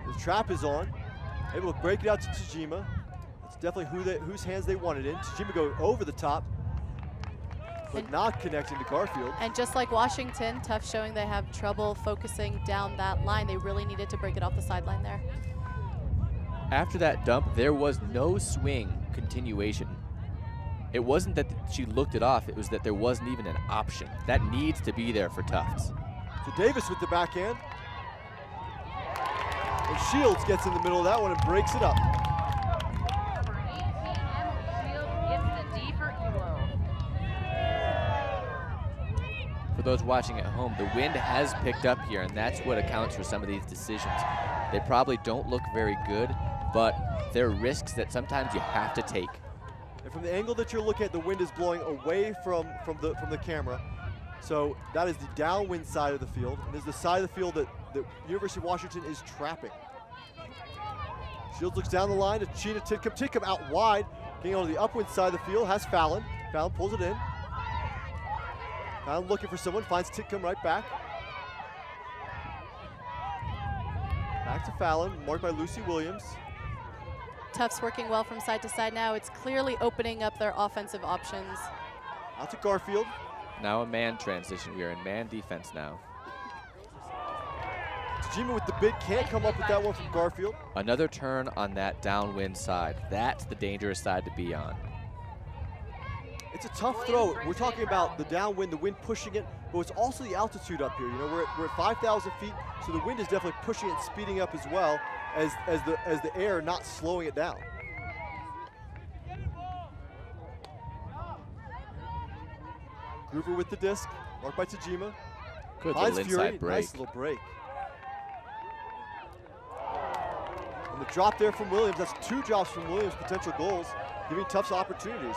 The trap is on. Able to break it out to Tajima. That's definitely whose hands they wanted in. Tajima go over the top, but not connecting to Garfield. And just like Washington, Tufts showing they have trouble focusing down that line. They really needed to break it off the sideline there. After that dump, there was no swing continuation. It wasn't that she looked it off, it was that there wasn't even an option. That needs to be there for Tufts. So Davis with the backhand. And Shields gets in the middle of that one and breaks it up. Number 18, Emily Shields gets the D for Ewo. For those watching at home, the wind has picked up here, and that's what accounts for some of these decisions. They probably don't look very good, but they're risks that sometimes you have to take. And from the angle that you're looking at, the wind is blowing away from the camera. So that is the downwind side of the field, and is the side of the field that University of Washington is trapping. Shields looks down the line to Chena Titcomb. Titcomb out wide, getting on the upwind side of the field, has Fallon. Fallon pulls it in. Fallon looking for someone, finds Titcomb right back. Back to Fallon, marked by Lucy Williams. Tufts working well from side to side now. It's clearly opening up their offensive options. Out to Garfield. Now a man transition. We are in man defense now. Tajima with the big, can't come up with that one from Garfield. Another turn on that downwind side. That's the dangerous side to be on. It's a tough throw. We're talking about the downwind, the wind pushing it, but it's also the altitude up here. You know, we're at 5,000 feet, so the wind is definitely pushing it and speeding up as well as the air not slowing it down. Groover with the disc, marked by Tajima. Good Finds little Fury, inside break. nice little break. And the drop there from Williams, that's 2 drops from Williams, potential goals, giving Tufts opportunities.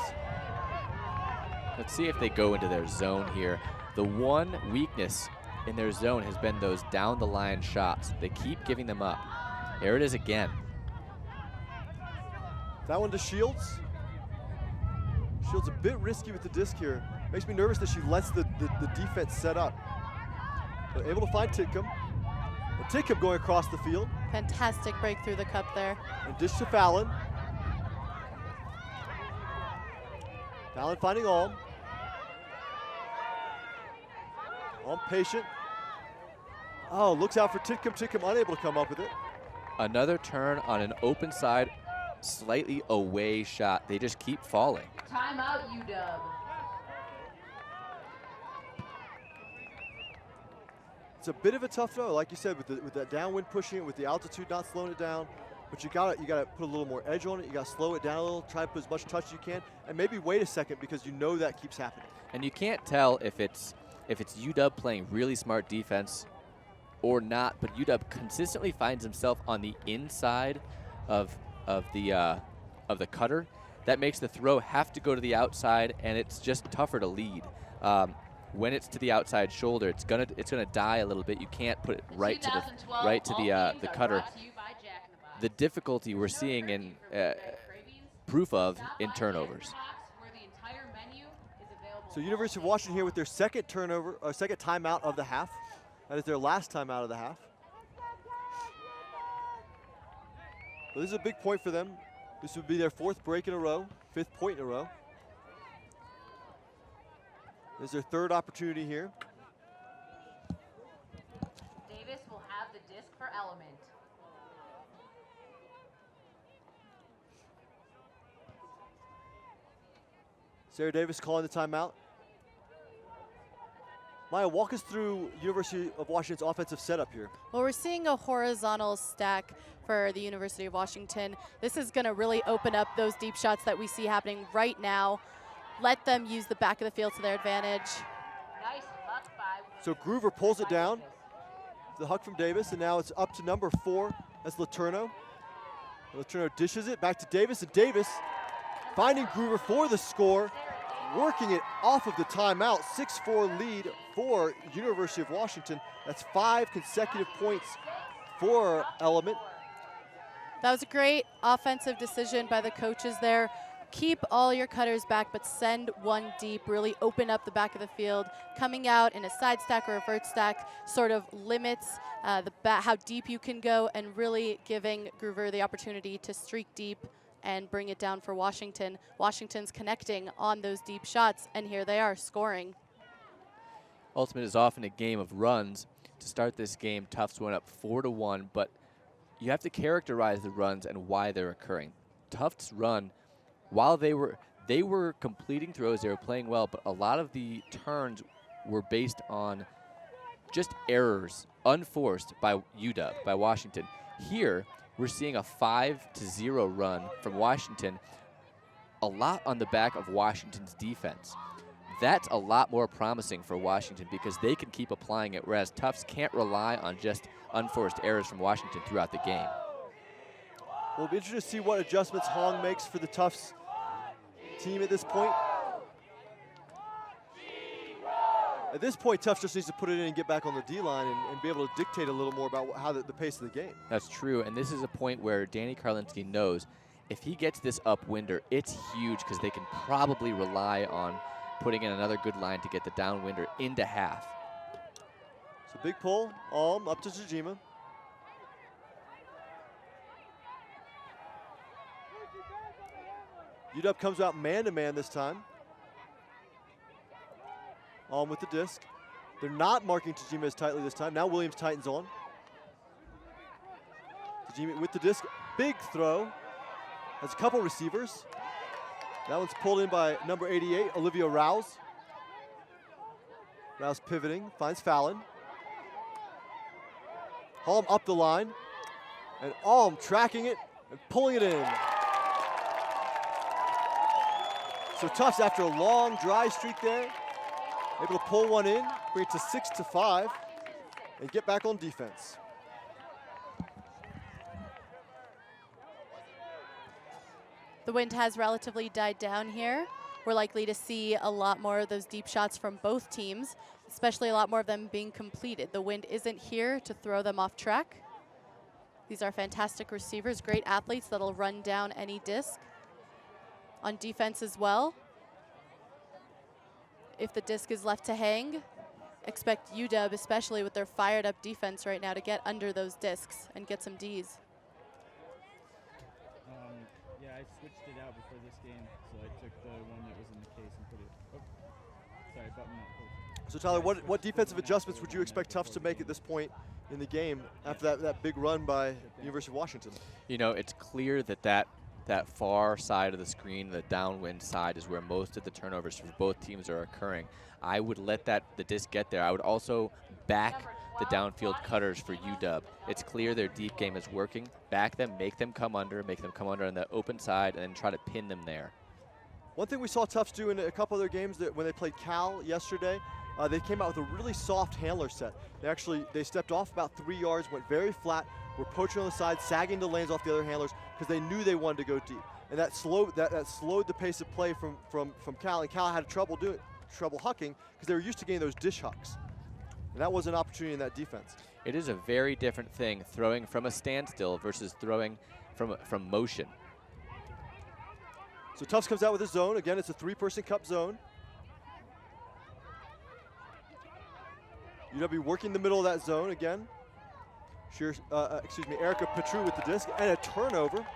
Let's see if they go into their zone here. The one weakness in their zone has been those down the line shots. They keep giving them up. Here it is again. That one to Shields. Shields a bit risky with the disc here. Makes me nervous that she lets the defense set up. But able to find Titcomb. And Titcomb going across the field. Fantastic break through the cup there. And dish to Fallon. Fallon finding Alm. Alm patient. Oh, looks out for Titcomb. Titcomb unable to come up with it. Another turn on an open side, slightly away shot. They just keep falling. Timeout, UW. It's a bit of a tough throw, like you said, with that downwind pushing it, with the altitude not slowing it down. But you gotta put a little more edge on it. You gotta slow it down a little. Try to put as much touch as you can, and maybe wait a second because you know that keeps happening. And you can't tell if it's UW playing really smart defense or not. But UW consistently finds himself on the inside of the cutter. That makes the throw have to go to the outside, and it's just tougher to lead. When it's to the outside shoulder, it's gonna die a little bit. You can't put it right to the cutter. The difficulty we're seeing in proof of in turnovers. Where the entire menu So University of Washington here with their second turnover, or second timeout of the half. That is their last timeout of the half. So this is a big point for them. This would be their 4th break in a row, 5th point in a row. This is their 3rd opportunity here. Davis will have the disc for Element. Sarah Davis calling the timeout. Maya, walk us through University of Washington's offensive setup here. Well, we're seeing a horizontal stack for the University of Washington. This is going to really open up those deep shots that we see happening right now. Let them use the back of the field to their advantage. Nice huck by. So Groover pulls it down. The huck from Davis, and now it's up to number 4. That's Letourneau. Letourneau dishes it back to Davis, and Davis finding Groover for the score, working it off of the timeout. 6-4 lead for University of Washington. That's 5 consecutive points for Element. That was a great offensive decision by the coaches there. Keep all your cutters back, but send one deep. Really open up the back of the field. Coming out in a side stack or a vert stack sort of limits how deep you can go, and really giving Groover the opportunity to streak deep and bring it down for Washington. Washington's connecting on those deep shots, and here they are scoring. Ultimate is often a game of runs. To start this game, Tufts went up 4-1, but you have to characterize the runs and why they're occurring. Tufts' run, while they were completing throws, they were playing well, but a lot of the turns were based on just errors, unforced by UW, by Washington. Here, we're seeing a 5-0 run from Washington, a lot on the back of Washington's defense. That's a lot more promising for Washington because they can keep applying it, whereas Tufts can't rely on just unforced errors from Washington throughout the game. We'll be interested to see what adjustments Hong makes for the Tufts team at this point. At this point, Tufts just needs to put it in and get back on the D-line and be able to dictate a little more about how the pace of the game. That's true, and this is a point where Danny Karlinski knows if he gets this upwinder, it's huge because they can probably rely on putting in another good line to get the downwinder into half. So big pull, up to Tajima. UW comes out man-to-man this time. With the disc. They're not marking Tajima as tightly this time. Now Williams tightens on. Tajima with the disc. Big throw. Has a couple receivers. That one's pulled in by number 88, Olivia Rouse. Rouse pivoting, finds Fallon. Halm up the line. And Alm tracking it and pulling it in. So Tufts, after a long dry streak there, able to pull one in, bring it to 6-5, and get back on defense. The wind has relatively died down here. We're likely to see a lot more of those deep shots from both teams, especially a lot more of them being completed. The wind isn't here to throw them off track. These are fantastic receivers, great athletes that'll run down any disc. On defense as well, if the disc is left to hang, expect UW, especially with their fired up defense right now, to get under those discs and get some Ds. Yeah, I switched it out before this game, so I took the one that was in the case and put it, sorry, button up. So Tyler, what defensive adjustments would you expect Tufts to make at this point in the game after that big run by University of Washington? You know, it's clear that far side of the screen, the downwind side, is where most of the turnovers for both teams are occurring. I would let the disc get there. I would also back the downfield cutters for UW. It's clear their deep game is working. Back them, make them come under on the open side, and then try to pin them there. One thing we saw Tufts do in a couple other games that when they played Cal yesterday, they came out with a really soft handler set. They stepped off about 3 yards, went very flat, were poaching on the side, sagging the lanes off the other handlers because they knew they wanted to go deep. And that slowed the pace of play from Cal, and Cal had trouble hucking because they were used to getting those dish hucks. And that was an opportunity in that defense. It is a very different thing throwing from a standstill versus throwing from motion. So Tufts comes out with a zone. Again, it's a 3-person cup zone. UW working the middle of that zone again. Erica Petru with the disc and a turnover.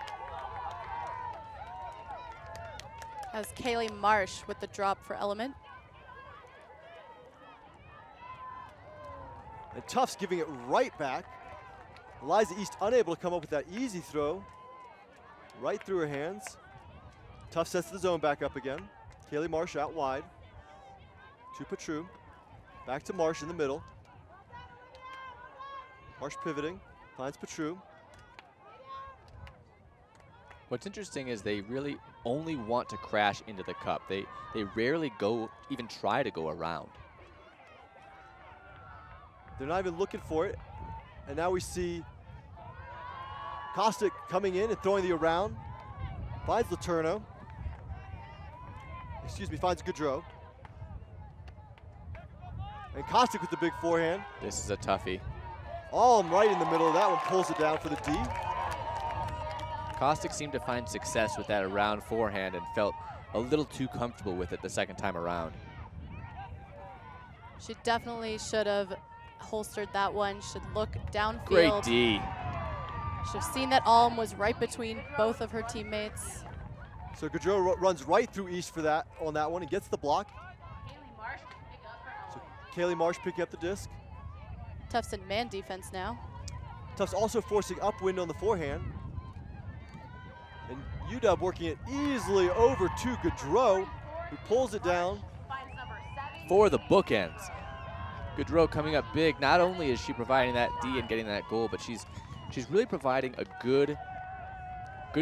As Kaylee Marsh with the drop for Element. And Tufts giving it right back. Eliza East unable to come up with that easy throw. Right through her hands. Tufts sets the zone back up again. Kaylee Marsh out wide. To Petru. Back to Marsh in the middle. Marsh pivoting, finds Petru. What's interesting is they really only want to crash into the cup. They rarely even try to go around. They're not even looking for it. And now we see Kostick coming in and throwing the around. Finds Letourneau. Finds Gaudreau. And Kostick with the big forehand. This is a toughie. Right in the middle of that one, pulls it down for the D. Kostick seemed to find success with that around forehand and felt a little too comfortable with it the second time around. She definitely should have holstered that one, should look downfield. Great D. Should have seen that Alm was right between both of her teammates. So Gaudreau runs right through East for that on that one and gets the block. So Kaylee Marsh picking up the disc. Tufts in man defense now. Tufts also forcing upwind on the forehand. And UW working it easily over to Gaudreau, who pulls it down. For the bookends. Gaudreau coming up big. Not only is she providing that D and getting that goal, but she's really providing a good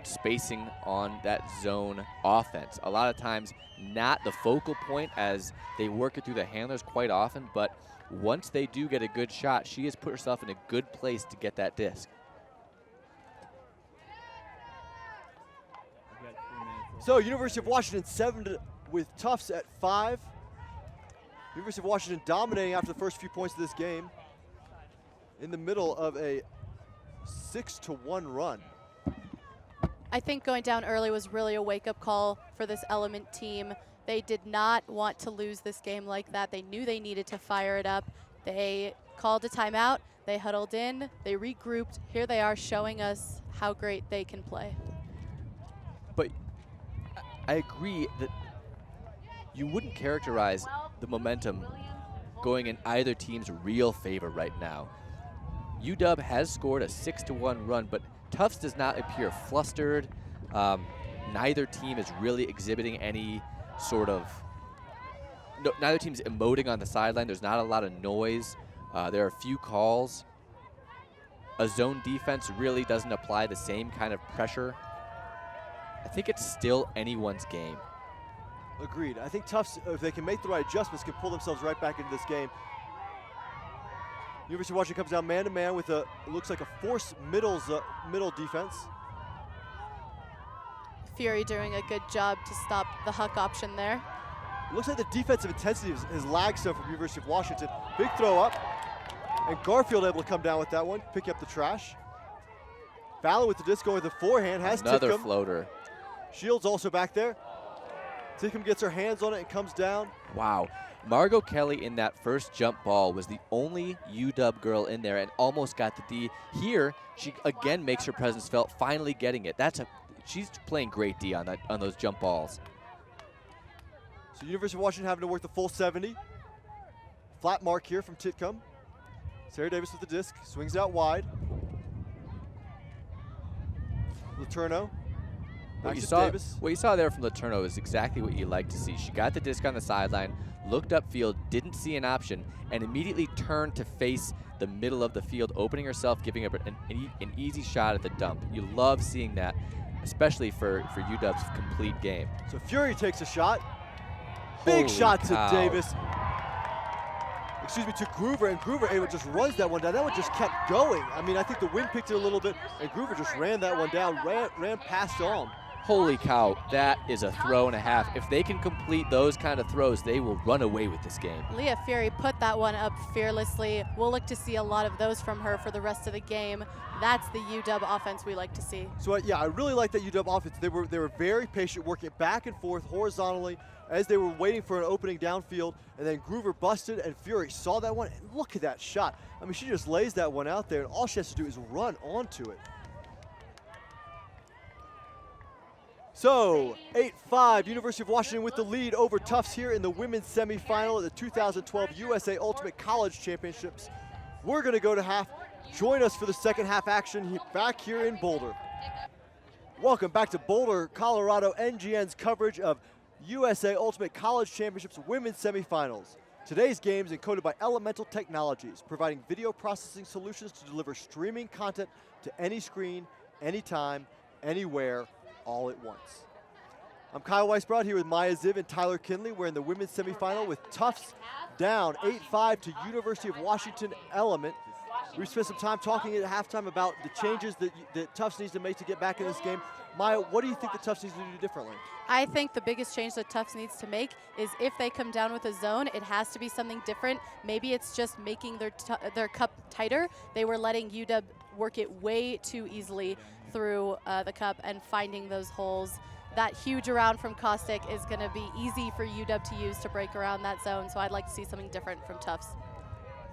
spacing on that zone offense. A lot of times not the focal point as they work it through the handlers quite often, but once they do get a good shot, she has put herself in a good place to get that disc. So University of Washington 7 with Tufts at 5. University of Washington dominating after the first few points of this game in the middle of a 6-1 run. I think going down early was really a wake-up call for this Element team. They did not want to lose this game like that. They knew they needed to fire it up. They called a timeout. They huddled in. They regrouped. Here they are showing us how great they can play. But I agree that you wouldn't characterize the momentum going in either team's real favor right now. UW has scored a 6-1 run, but Tufts does not appear flustered. Neither team is really exhibiting any sort of, neither team's emoting on the sideline. There's not a lot of noise. There are a few calls. A zone defense really doesn't apply the same kind of pressure. I think it's still anyone's game. Agreed. I think Tufts, if they can make the right adjustments, can pull themselves right back into this game. University of Washington comes down man-to-man with it looks like a forced middle defense. Fury doing a good job to stop the Huck option there. It looks like the defensive intensity has lagged some from University of Washington. Big throw up, and Garfield able to come down with that one, pick up the trash. Fallon with the disc going with the forehand, has Another Titcomb. Floater. Shields also back there. Titcomb gets her hands on it and comes down. Wow. Margot Kelly in that first jump ball was the only UW girl in there and almost got the D. Here, she again makes her presence felt, finally getting it. She's playing great D on those jump balls. So University of Washington having to work the full 70. Flat mark here from Titcomb. Sarah Davis with the disc, swings it out wide. Letourneau. What you saw there from Letourneau is exactly what you like to see. She got the disc on the sideline, looked upfield, didn't see an option, and immediately turned to face the middle of the field, opening herself, giving up an easy shot at the dump. You love seeing that, especially for UW's complete game. So Fury takes a shot. Big Holy shot to cow. Davis. To Groover, and Groover just runs that one down. That one just kept going. I mean, I think the wind picked it a little bit, and Groover just ran that one down, ran past Alm. Holy cow, that is a throw and a half. If they can complete those kind of throws, they will run away with this game. Leah Fury put that one up fearlessly. We'll look to see a lot of those from her for the rest of the game. That's the UW offense we like to see. So yeah, I really like that UW offense. They were very patient, working back and forth horizontally as they were waiting for an opening downfield, and then Groover busted, and Fury saw that one, and look at that shot. I mean, she just lays that one out there, and all she has to do is run onto it. So, 8-5, University of Washington with the lead over Tufts here in the women's semifinal of the 2012 USA Ultimate College Championships. We're gonna go to half. Join us for the second half action back here in Boulder. Welcome back to Boulder, Colorado, NGN's coverage of USA Ultimate College Championships women's semifinals. Today's games encoded by Elemental Technologies, providing video processing solutions to deliver streaming content to any screen, anytime, anywhere, all at once. I'm Kyle Weisbrod here with Maya Ziv and Tyler Kinley. We're in the women's semifinal with Tufts down 8-5 to University of Washington Element. We spent some time talking at halftime about the changes that Tufts needs to make to get back in this game. Maya, what do you think the Tufts needs to do differently? I think the biggest change that Tufts needs to make is if they come down with a zone, it has to be something different. Maybe it's just making their cup tighter. They were letting UW work it way too easily through the cup and finding those holes. That huge around from Caustic is going to be easy for UW to use to break around that zone, so I'd like to see something different from Tufts.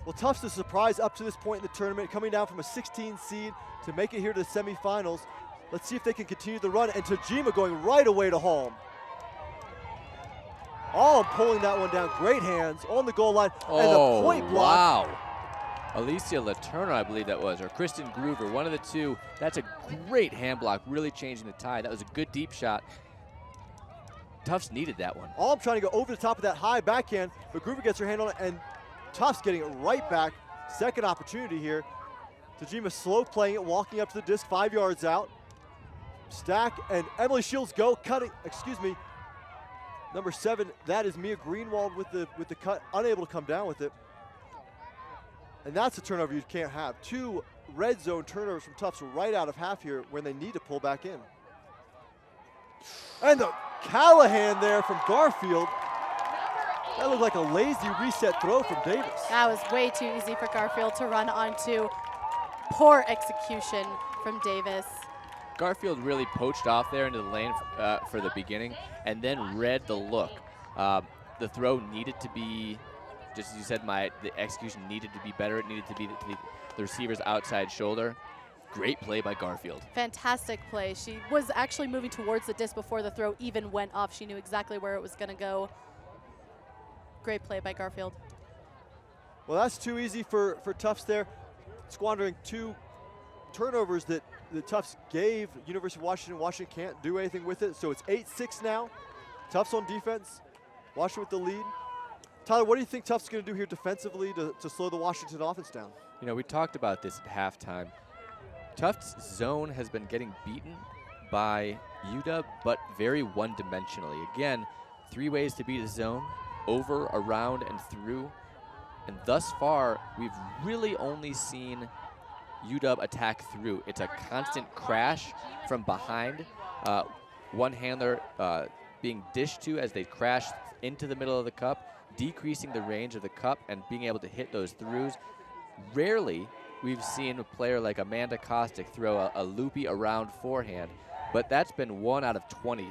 Well, Tufts is a surprise up to this point in the tournament, coming down from a 16 seed to make it here to the semifinals. Let's see if they can continue the run, and Tajima going right away to home. Oh, pulling that one down. Great hands on the goal line, and the point block. Wow. Alicia Letourneau, I believe that was, or Kristen Groover, one of the two. That's a great hand block, really changing the tide. That was a good deep shot. Tufts needed that one. I'm trying to go over the top of that high backhand, but Groover gets her hand on it, and Tufts getting it right back. Second opportunity here. Tajima slow playing it, walking up to the disc, 5 yards out. Stack, and Emily Shields go, cutting, excuse me. Number 7, that is Mia Greenwald with the cut, unable to come down with it. And that's a turnover you can't have. 2 red zone turnovers from Tufts right out of half here when they need to pull back in. And the Callahan there from Garfield. That looked like a lazy reset throw from Davis. That was way too easy for Garfield to run onto. Poor execution from Davis. Garfield really poached off there into the lane for the beginning and then read the look. The throw needed to be, just as you said, the execution needed to be better. It needed to be the receiver's outside shoulder. Great play by Garfield. Fantastic play. She was actually moving towards the disc before the throw even went off. She knew exactly where it was going to go. Great play by Garfield. Well, that's too easy for Tufts there, squandering 2 turnovers that the Tufts gave University of Washington. Washington can't do anything with it, so it's 8-6 now. Tufts on defense, Washington with the lead. Tyler, what do you think Tufts is going to do here defensively to slow the Washington offense down? You know, we talked about this at halftime. Tufts' zone has been getting beaten by UW, but very one-dimensionally. Again, 3 ways to beat a zone: over, around, and through. And thus far, we've really only seen UW attack through. It's a constant crash from behind. One handler being dished to as they crash into the middle of the cup, decreasing the range of the cup and being able to hit those throughs. Rarely we've seen a player like Amanda Caustic throw a loopy around forehand, but that's been 1 out of 20.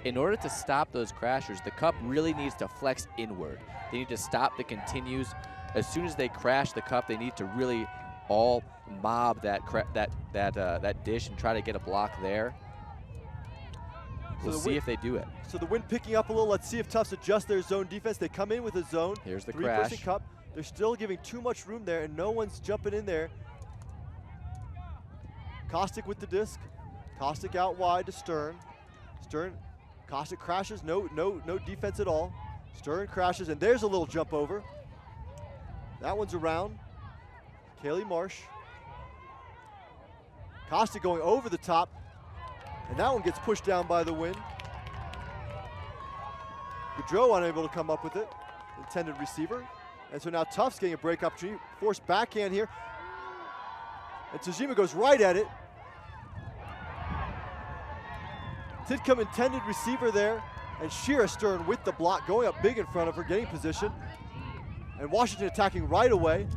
In order to stop those crashers, the cup really needs to flex inward. They need to stop the continues. As soon as they crash the cup, they need to really all mob that dish and try to get a block there. We'll see if they do it. So the wind picking up a little. Let's see if Tufts adjust their zone defense. They come in with a zone. Here's the 3-person crash. cup. They're still giving too much room there, and no one's jumping in there. Caustic with the disc. Caustic out wide to Stern. Caustic crashes. No defense at all. Stern crashes, and there's a little jump over. That one's around. Kaylee Marsh. Caustic going over the top, and that one gets pushed down by the wind. Gaudreau unable to come up with it, intended receiver. And so now Tufts getting a break opportunity, forced backhand here. And Tajima goes right at it. Tidcombe intended receiver there, and Shira Stern with the block, going up big in front of her, getting position. And Washington attacking right away.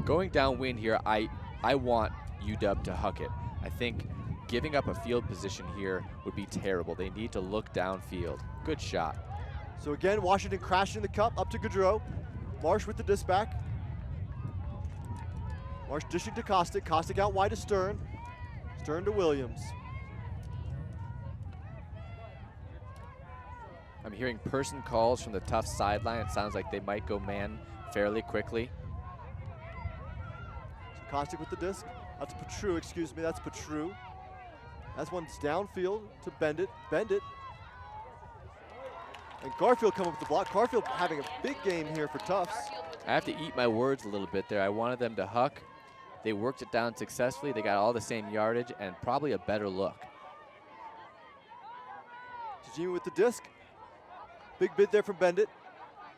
Going downwind here, I want UW to huck it. I think giving up a field position here would be terrible. They need to look downfield. Good shot. So again, Washington crashing the cup up to Gaudreau. Marsh with the disc back. Marsh dishing to Kostick. Kostick out wide to Stern. Stern to Williams. I'm hearing person calls from the Tufts sideline. It sounds like they might go man fairly quickly. So Kostick with the disc. That's Petru, excuse me, that's Petru. That's one's downfield to Bendit. Bendit. And Garfield coming up with the block. Garfield having a big game here for Tufts. I have to eat my words a little bit there. I wanted them to huck. They worked it down successfully. They got all the same yardage and probably a better look. Tajima with the disc. Big bid there from Bendit.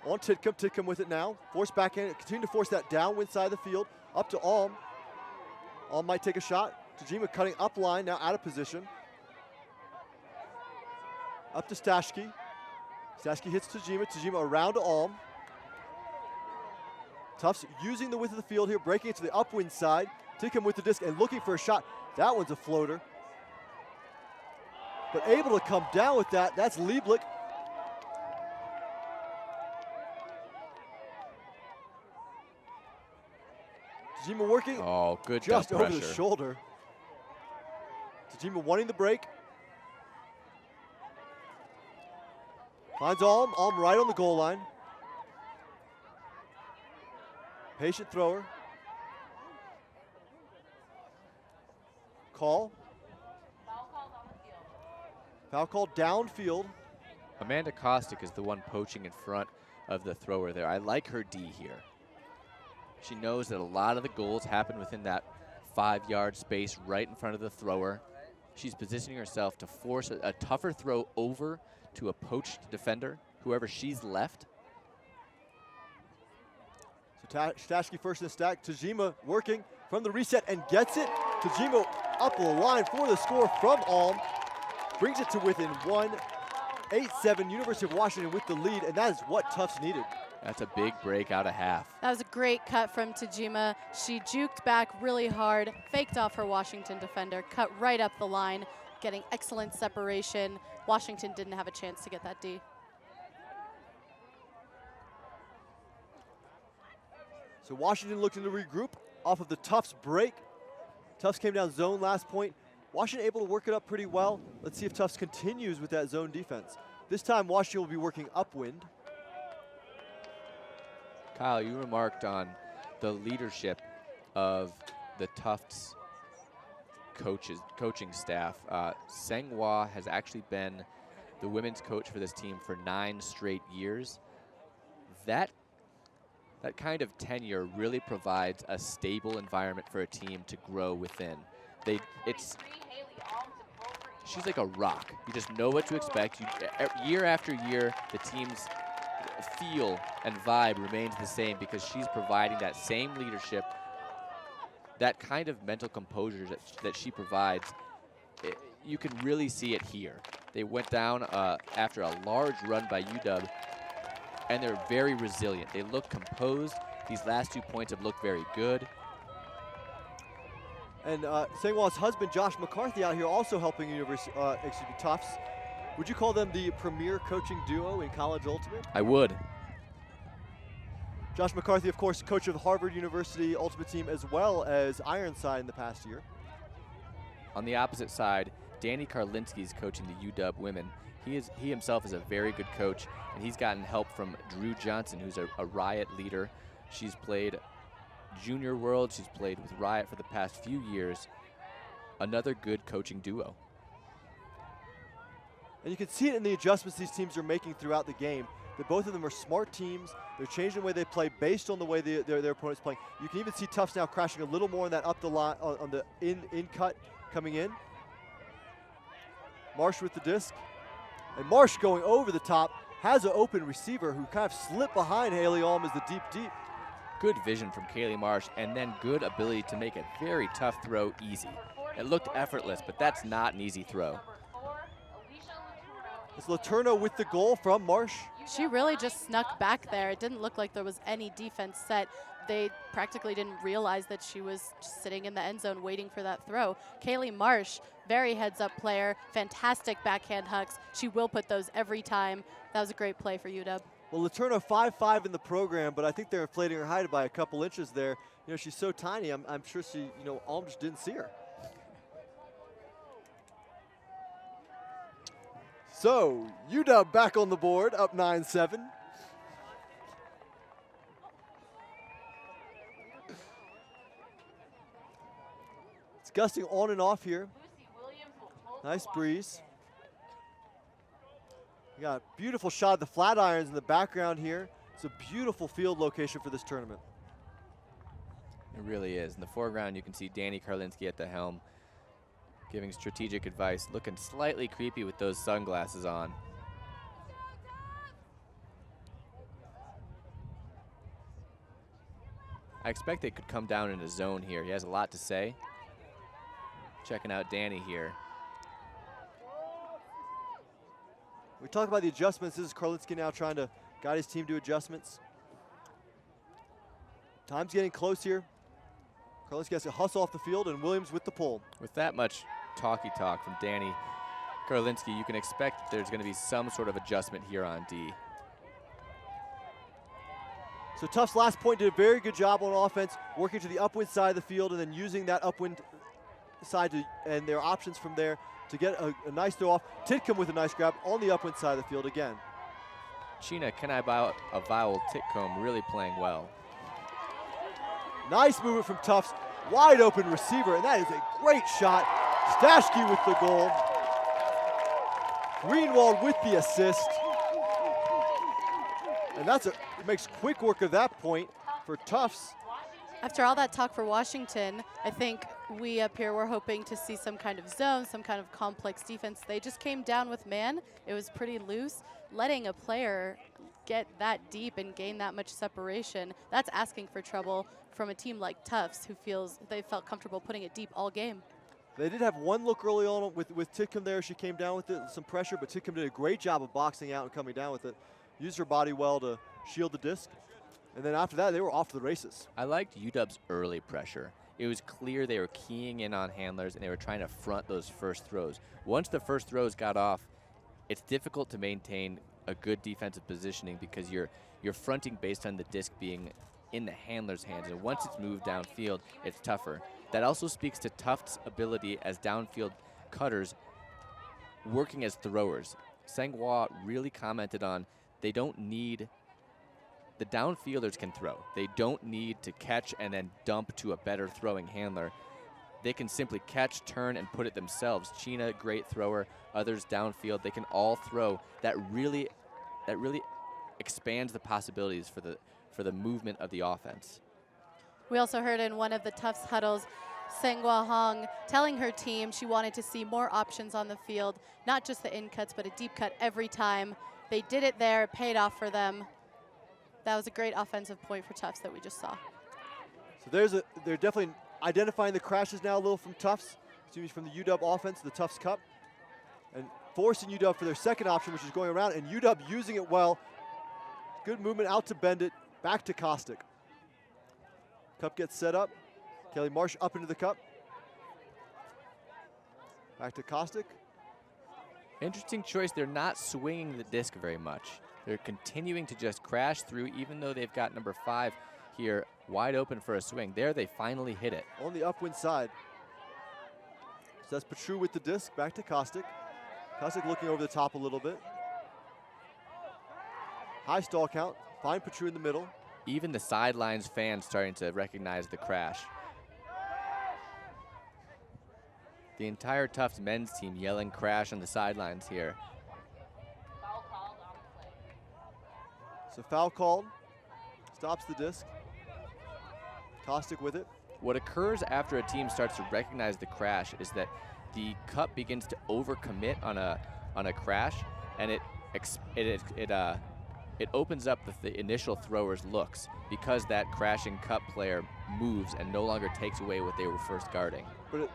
On Tidcombe. Tidcombe with it now. Force back in. Continue to force that downwind side of the field. Up to Alm. Alm might take a shot. Tajima cutting up line, now out of position. Up to Stashke. Stashke hits Tajima. Tajima around to Alm. Tufts using the width of the field here, breaking it to the upwind side. Tidcombe with the disc and looking for a shot. That one's a floater. But able to come down with that, that's Lieblich. Tajima working. Oh, good just over pressure. the shoulder. Tajima wanting the break. Finds Alm. Alm right on the goal line. Patient thrower. Call. Foul call downfield. Amanda Kostick is the one poaching in front of the thrower there. I like her D here. She knows that a lot of the goals happen within that 5-yard space right in front of the thrower. She's positioning herself to force a tougher throw over to a poached defender, whoever she's left. So Stashke first in the stack. Tajima working from the reset and gets it. Tajima up the line for the score from Alm. Brings it to within 1. 8-7, University of Washington with the lead, and that is what Tufts needed. That's a big break out of half. That was a great cut from Tajima. She juked back really hard, faked off her Washington defender, cut right up the line, getting excellent separation. Washington didn't have a chance to get that D. So Washington looking to regroup off of the Tufts break. Tufts came down zone last point. Washington able to work it up pretty well. Let's see if Tufts continues with that zone defense. This time Washington will be working upwind. Kyle, you remarked on the leadership of the Tufts coaching staff. Senghua has actually been the women's coach for this team for 9 straight years. That kind of tenure really provides a stable environment for a team to grow within. She's like a rock. You just know what to expect. Year after year, the team's feel and vibe remains the same because she's providing that same leadership, that kind of mental composure that she provides. You can really see it here. They went down after a large run by UW, and they're very resilient. They look composed. These last 2 points have looked very good. And Senghua's husband, Josh McCarthy, out here also helping Tufts. Would you call them the premier coaching duo in college ultimate? I would. Josh McCarthy, of course, coach of the Harvard University ultimate team as well as Ironside in the past year. On the opposite side, Danny Karlinski is coaching the UW women. He himself is a very good coach, and he's gotten help from Drew Johnson, who's a Riot leader. She's played Junior World. She's played with Riot for the past few years. Another good coaching duo. And you can see it in the adjustments these teams are making throughout the game, that both of them are smart teams. They're changing the way they play based on the way their opponent's playing. You can even see Tufts now crashing a little more on that up the line, on the in cut coming in. Marsh with the disc. And Marsh going over the top, has an open receiver who kind of slipped behind Haley Alm as the deep. Good vision from Kaylee Marsh, and then good ability to make a very tough throw easy. It looked effortless, but that's not an easy throw. It's Letourneau with the goal from Marsh. She really just snuck back there. It didn't look like there was any defense set. They practically didn't realize that she was just sitting in the end zone waiting for that throw. Kaylee Marsh, very heads-up player, fantastic backhand hucks. She will put those every time. That was a great play for UW. Well, Letourneau 5'5" in the program, but I think they're inflating her height by a couple inches there. You know, she's so tiny, I'm sure she, you know, almost didn't see her. So, UW back on the board, up 9-7. It's gusting on and off here. Nice breeze. We got a beautiful shot of the Flatirons in the background here. It's a beautiful field location for this tournament. It really is. In the foreground, you can see Danny Karlinski at the helm, giving strategic advice, looking slightly creepy with those sunglasses on. I expect they could come down in a zone here. He has a lot to say. Checking out Danny here. We talk about the adjustments. This is Karlinski now trying to guide his team to adjustments. Time's getting close here. Karlinski has to hustle off the field, and Williams with the pull. With that much talk from Danny Karlinski, you can expect that there's going to be some sort of adjustment here on D. So Tufts last point did a very good job on offense, working to the upwind side of the field and then using that upwind side and their options from there to get a nice throw off. Titcomb with a nice grab on the upwind side of the field again. Sheena Kenai-Vowell Titcomb really playing well. Nice movement from Tufts, wide open receiver, and that is a great shot. Stashke with the goal. Greenwald with the assist. And it makes quick work of that point for Tufts. After all that talk for Washington, I think we up here were hoping to see some kind of zone, some kind of complex defense. They just came down with man. It was pretty loose. Letting a player get that deep and gain that much separation, that's asking for trouble from a team like Tufts, who feels they felt comfortable putting it deep all game. They did have one look early on with Titcomb there. She came down with it, some pressure, but Titcomb did a great job of boxing out and coming down with it. Used her body well to shield the disc. And then after that, they were off to the races. I liked UW's early pressure. It was clear they were keying in on handlers and they were trying to front those first throws. Once the first throws got off, it's difficult to maintain a good defensive positioning because you're fronting based on the disc being in the handler's hands. And once it's moved downfield, it's tougher. That also speaks to Tufts' ability as downfield cutters working as throwers. Sengwa really commented on they don't need, the downfielders can throw. They don't need to catch and then dump to a better throwing handler. They can simply catch, turn, and put it themselves. Sheena, great thrower. Others downfield, they can all throw. That really expands the possibilities for the movement of the offense. We also heard in one of the Tufts huddles, Sengwa Hong telling her team she wanted to see more options on the field, not just the in cuts, but a deep cut every time. They did it there, it paid off for them. That was a great offensive point for Tufts that we just saw. So they're definitely identifying the crashes now a little from Tufts, excuse me, from the UW offense, the Tufts Cup, and forcing UW for their second option, which is going around, and UW using it well. Good movement out to bend it, back to Kostick. Cup gets set up. Kelly Marsh up into the cup. Back to Kostick. Interesting choice. They're not swinging the disc very much. They're continuing to just crash through, even though they've got number 5 here wide open for a swing. There, they finally hit it. On the upwind side. So that's Petru with the disc, back to Kostick. Kostick looking over the top a little bit. High stall count, find Petru in the middle. Even the sidelines fans starting to recognize the crash. The entire Tufts men's team yelling crash on the sidelines here. So foul called, stops the disc. Kostick with it. What occurs after a team starts to recognize the crash is that the cup begins to overcommit on a crash, and it opens up the initial thrower's looks because that crashing cup player moves and no longer takes away what they were first guarding. But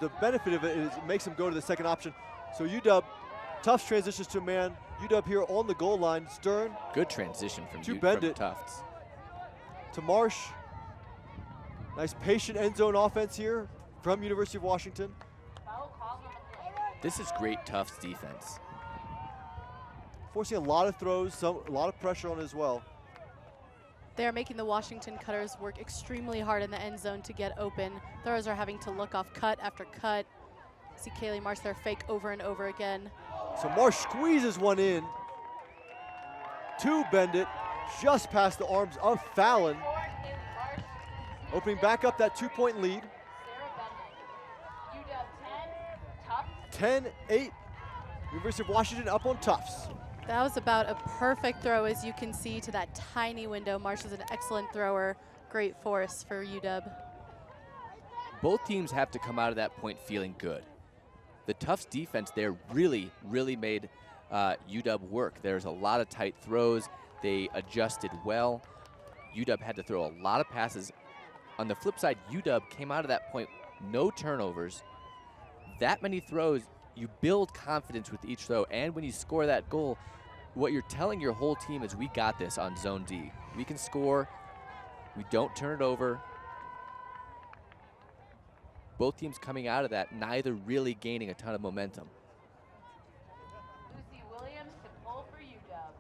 the benefit of it is it makes them go to the second option. So UW Tufts transitions to a man. UW here on the goal line. Stern Good transition from Bendit. Tufts. to Marsh. Nice patient end zone offense here from University of Washington. This is great Tufts defense. Forcing a lot of throws, a lot of pressure on it as well. They're making the Washington Cutters work extremely hard in the end zone to get open. Throwers are having to look off cut after cut. See Kaylee Marsh there fake over and over again. So Marsh squeezes one in to Bendit, just past the arms of Fallon. Opening back up that 2-point lead. 10-8, University of Washington up on Tufts. That was about a perfect throw, as you can see, to that tiny window. Marsh is an excellent thrower. Great force for UW. Both teams have to come out of that point feeling good. The Tufts defense there really made UW work. There's a lot of tight throws. They adjusted well. UW had to throw a lot of passes. On the flip side, UW came out of that point, no turnovers. That many throws, you build confidence with each throw, and when you score that goal, what you're telling your whole team is we got this on Zone D. We can score, we don't turn it over. Both teams coming out of that, neither really gaining a ton of momentum. Lucy Williams to pull for UW.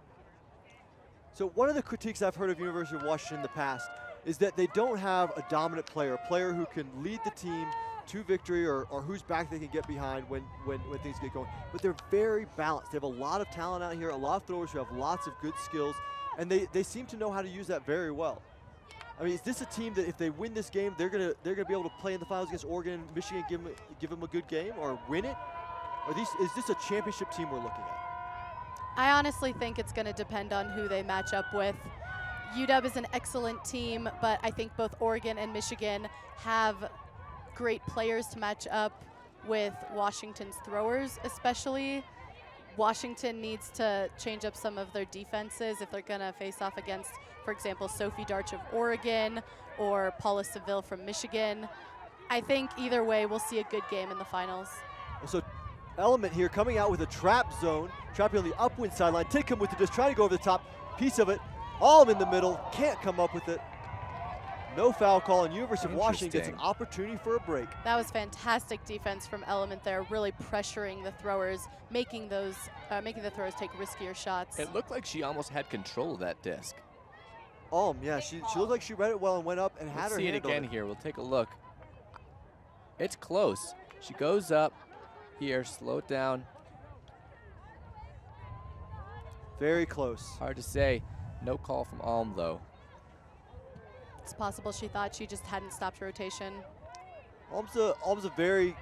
So one of the critiques I've heard of University of Washington in the past is that they don't have a dominant player, a player who can lead the team to victory or whose back they can get behind when things get going. But they're very balanced. They have a lot of talent out here, a lot of throwers who have lots of good skills, and they seem to know how to use that very well. I mean, is this a team that if they win this game, they're gonna be able to play in the finals against Oregon and Michigan, give them a good game or win it? Or is this a championship team we're looking at? I honestly think it's going to depend on who they match up with. UW is an excellent team, but I think both Oregon and Michigan have great players to match up with Washington's throwers, especially. Washington needs to change up some of their defenses if they're going to face off against, for example, Sophie Darch of Oregon or Paula Seville from Michigan. I think either way, we'll see a good game in the finals. So Element here coming out with a trap zone, trapping on the upwind sideline. Titcomb with it, just trying to go over the top piece of it. All in the middle, can't come up with it. No foul call, and University of Washington gets an opportunity for a break. That was fantastic defense from Element there, really pressuring the throwers, making the throwers take riskier shots. It looked like she almost had control of that disc. Yeah, she looked like she read it well and went up and had her hand on it. Let's see it again here. We'll take a look. It's close. She goes up here, slow it down. Very close. Hard to say. No call from Alm, though. It's possible she thought she just hadn't stopped rotation. Alm's a very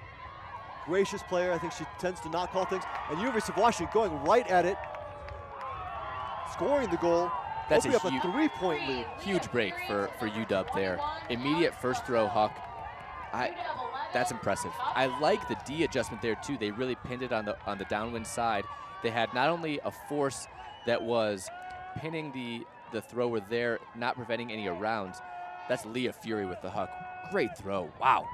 gracious player. I think she tends to not call things. And University of Washington going right at it, scoring the goal. That's a 3-point lead. Huge break for UW there. Immediate first throw, Huck. That's impressive. I like the D adjustment there too. They really pinned it on the downwind side. They had not only a force that was pinning the thrower there, not preventing any arounds. That's Leah Fury with the Huck. Great throw, wow.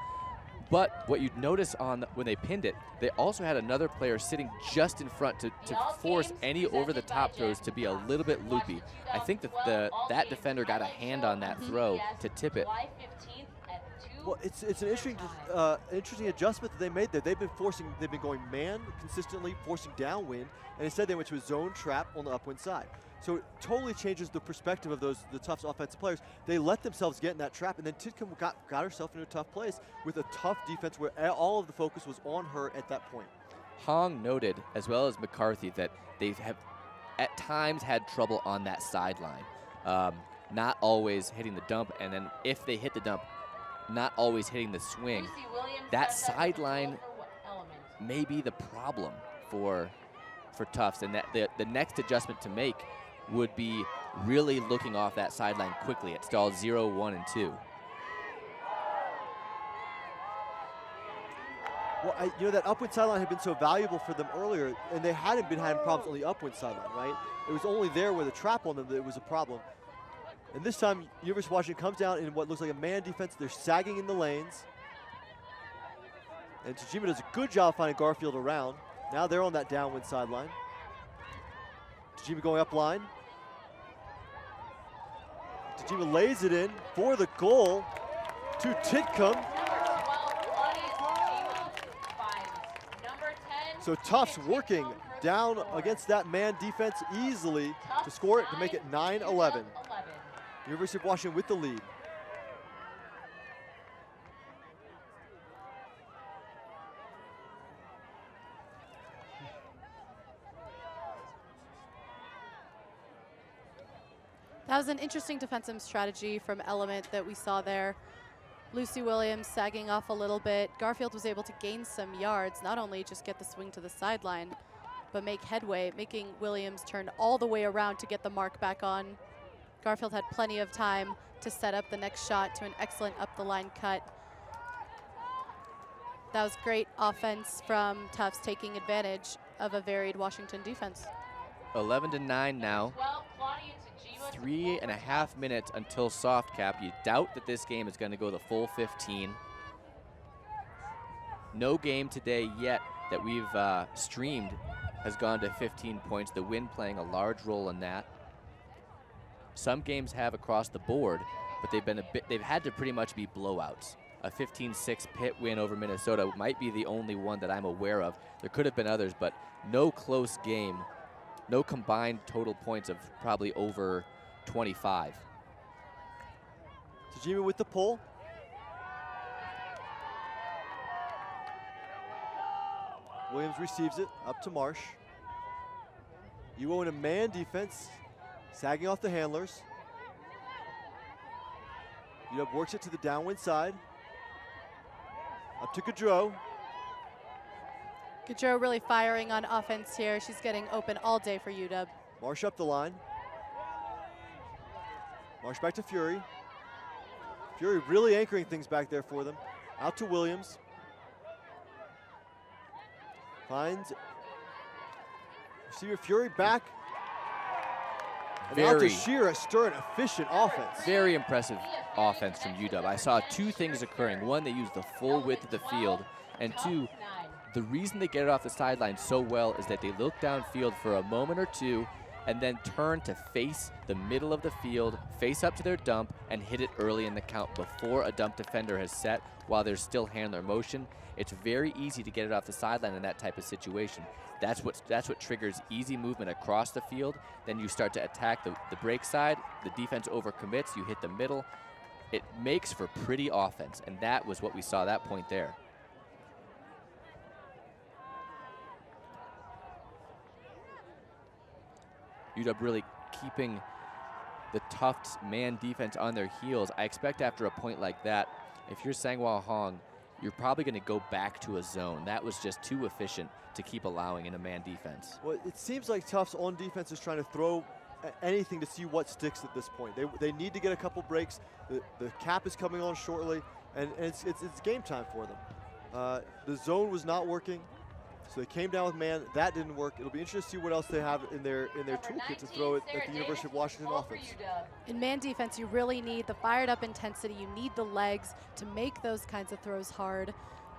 But what you'd notice when they pinned it, they also had another player sitting just in front to force any over-the-top throws to be a little bit loopy. I think that defender got a hand on that throw to tip it. Well, it's an interesting adjustment that they made there. They've been going man consistently, forcing downwind, and instead they went to a zone trap on the upwind side. So it totally changes the perspective of the Tufts offensive players. They let themselves get in that trap, and then Titcomb got herself into a tough place with a tough defense where all of the focus was on her at that point. Hong noted, as well as McCarthy, that they have at times had trouble on that sideline. Not always hitting the dump, and then if they hit the dump, not always hitting the swing. That sideline may be the problem for Tufts, and that the next adjustment to make would be really looking off that sideline quickly. It stalls 0, 1, and 2. Well, that upwind sideline had been so valuable for them earlier, and they hadn't been having problems on the upwind sideline, right? It was only there where the trap on them that it was a problem. And this time, University of Washington comes down in what looks like a man defense. They're sagging in the lanes. And Tajima does a good job finding Garfield around. Now they're on that downwind sideline. Tajima going up line. Tajima lays it in for the goal to Titcomb. So Tufts working down against that man defense easily to score it, to make it 9-11. University of Washington with the lead. That was an interesting defensive strategy from Element that we saw there. Lucy Williams sagging off a little bit. Garfield was able to gain some yards, not only just get the swing to the sideline, but make headway, making Williams turn all the way around to get the mark back on. Garfield had plenty of time to set up the next shot to an excellent up the line cut. That was great offense from Tufts, taking advantage of a varied Washington defense. 11-9 now. 3.5 minutes until soft cap. You doubt that this game is going to go the full 15. No game today yet that we've streamed has gone to 15 points. The wind playing a large role in that. Some games have across the board, but they've had to pretty much be blowouts. A 15-6 Pitt win over Minnesota might be the only one that I'm aware of. There could have been others, but no close game. No combined total points of probably over 25. Tajima with the pull. Williams receives it, up to Marsh. Ewo in a man defense, sagging off the handlers. UW works it to the downwind side. Up to Gaudreau. Gaudreau really firing on offense here. She's getting open all day for UW. Marsh up the line. Marsh back to Fury. Fury really anchoring things back there for them. Out to Williams. Finds receiver Fury back. And out to Shearer, stirring efficient offense. Very impressive offense from UW. I saw two things occurring. One, they used the full width of the field. And two, the reason they get it off the sideline so well is that they look downfield for a moment or two and then turn to face the middle of the field, face up to their dump, and hit it early in the count before a dump defender has set while there's still handler motion. It's very easy to get it off the sideline in that type of situation. That's what triggers easy movement across the field. Then you start to attack the break side. The defense overcommits. You hit the middle. It makes for pretty offense, and that was what we saw that point there. UW really keeping the Tufts man defense on their heels. I expect after a point like that, if you're Sangwon Hong, you're probably going to go back to a zone. That was just too efficient to keep allowing in a man defense. Well, it seems like Tufts on defense is trying to throw anything to see what sticks at this point. They need to get a couple breaks. The cap is coming on shortly, and it's game time for them. The zone was not working, so they came down with man. That didn't work. It'll be interesting to see what else they have in their toolkit to throw at the University of Washington offense. In man defense, you really need the fired up intensity. You need the legs to make those kinds of throws hard.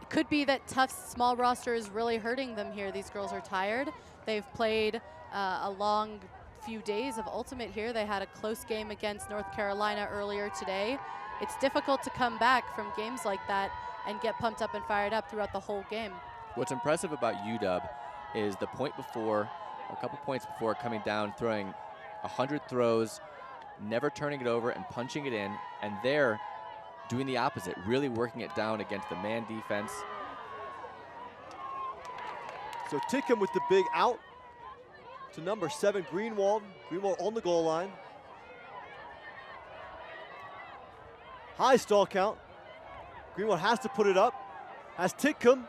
It could be that Tufts' small roster is really hurting them here. These girls are tired. They've played a long few days of Ultimate here. They had a close game against North Carolina earlier today. It's difficult to come back from games like that and get pumped up and fired up throughout the whole game. What's impressive about UW is the point before, a couple points before, coming down, throwing 100 throws, never turning it over and punching it in, and they're doing the opposite, really working it down against the man defense. So Titcomb with the big out to number 7, Greenwald. Greenwald on the goal line. High stall count. Greenwald has to put it up. Has Titcomb,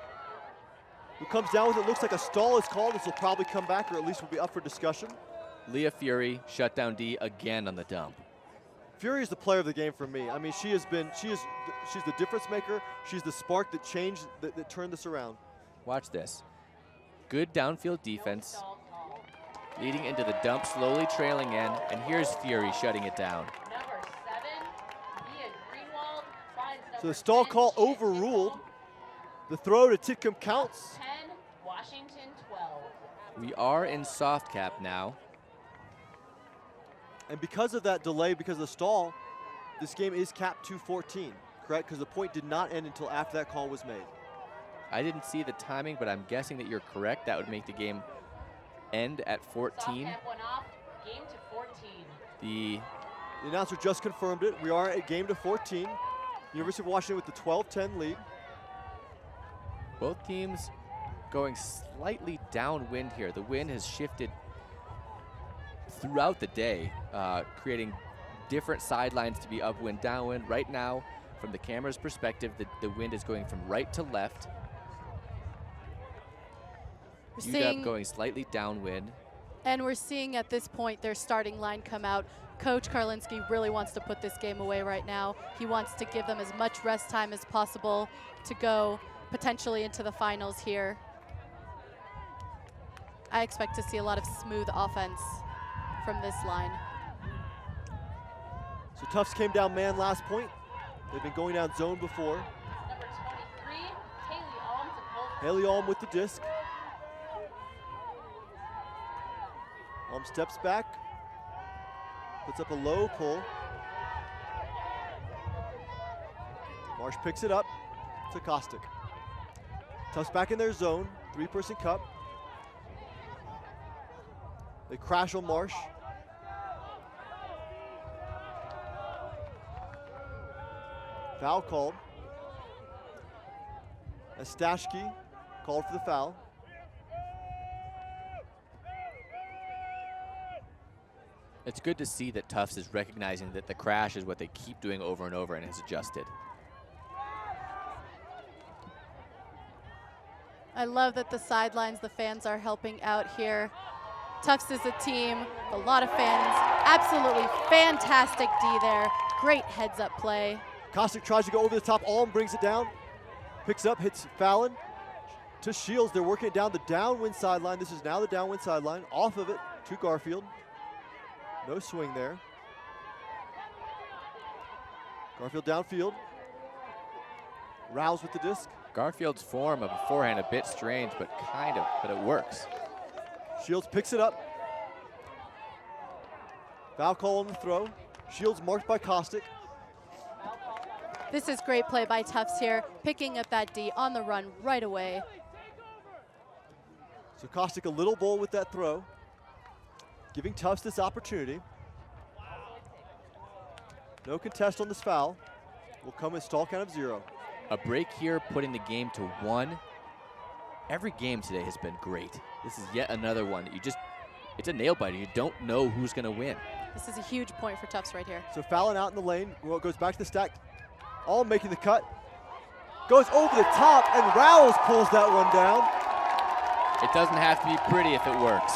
who comes down with it. Looks like a stall is called. This will probably come back, or at least will be up for discussion. Leah Fury, shutdown D again on the dump. Fury is the player of the game for me. I mean, she's the difference maker. She's the spark that changed, that turned this around. Watch this. Good downfield defense, leading into the dump, slowly trailing in, and here's Fury shutting it down. So the stall call overruled. The throw to Titcomb counts. 10, Washington 12. We are in soft cap now. And because of that delay, because of the stall, this game is capped to 14, correct? Because the point did not end until after that call was made. I didn't see the timing, but I'm guessing that you're correct. That would make the game end at 14. Soft cap went off. Game to 14. The announcer just confirmed it. We are at game to 14. University of Washington with the 12-10 lead. both teams going slightly downwind here. The wind has shifted throughout the day, creating different sidelines to be upwind, downwind. Right now, from the camera's perspective, the wind is going from right to left. UW going slightly downwind. And we're seeing at this point their starting line come out. Coach Karlinski really wants to put this game away right now. He wants to give them as much rest time as possible to go potentially into the finals here. I expect to see a lot of smooth offense from this line. So Tufts came down man last point. They've been going down zone before. Number 23, Haley Alm to post. Haley Alm with the disc. Alm steps back, puts up a low pull. Marsh picks it up to Kostic. Tufts back in their zone, three-person cup. They crash on Marsh. Foul called. Stashke called for the foul. It's good to see that Tufts is recognizing that the crash is what they keep doing over and over and has adjusted. I love that the sidelines, the fans are helping out here. Tufts is a team, a lot of fans, absolutely fantastic D there. Great heads up play. Kostic tries to go over the top, Alm brings it down, picks up, hits Fallon to Shields. They're working it down the downwind sideline. This is now the downwind sideline, off of it to Garfield. No swing there. Garfield downfield. Rouse with the disc. Garfield's form of a forehand a bit strange, but it works. Shields picks it up. Foul call on the throw. Shields marked by Kostic. This is great play by Tufts here, picking up that D on the run right away. So Kostic a little bold with that throw, giving Tufts this opportunity. No contest on this foul. Will come with stall count of 0. A break here, putting the game to 1. Every game today has been great. This is yet another one that it's a nail biter. You don't know who's gonna win. This is a huge point for Tufts right here. So Fallon out in the lane, goes back to the stack. All making the cut. Goes over the top, and Rouse pulls that one down. It doesn't have to be pretty if it works.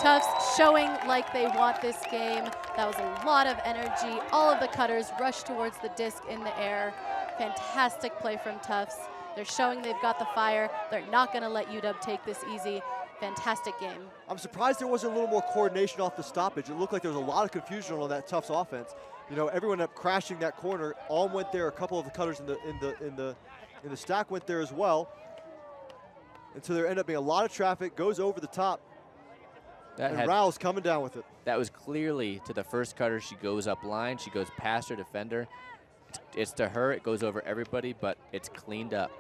Tufts showing like they want this game. That was a lot of energy. All of the cutters rushed towards the disc in the air. Fantastic play from Tufts. They're showing they've got the fire. They're not gonna let UW take this easy. Fantastic game. I'm surprised there wasn't a little more coordination off the stoppage. It looked like there was a lot of confusion on that Tufts offense. You know, everyone up crashing that corner. Alm went there. A couple of the cutters in the stack went there as well. And so there ended up being a lot of traffic. Goes over the top. And Rouse coming down with it. That was clearly to the first cutter. She goes up line. She goes past her defender. It's to her. It goes over everybody, but it's cleaned up.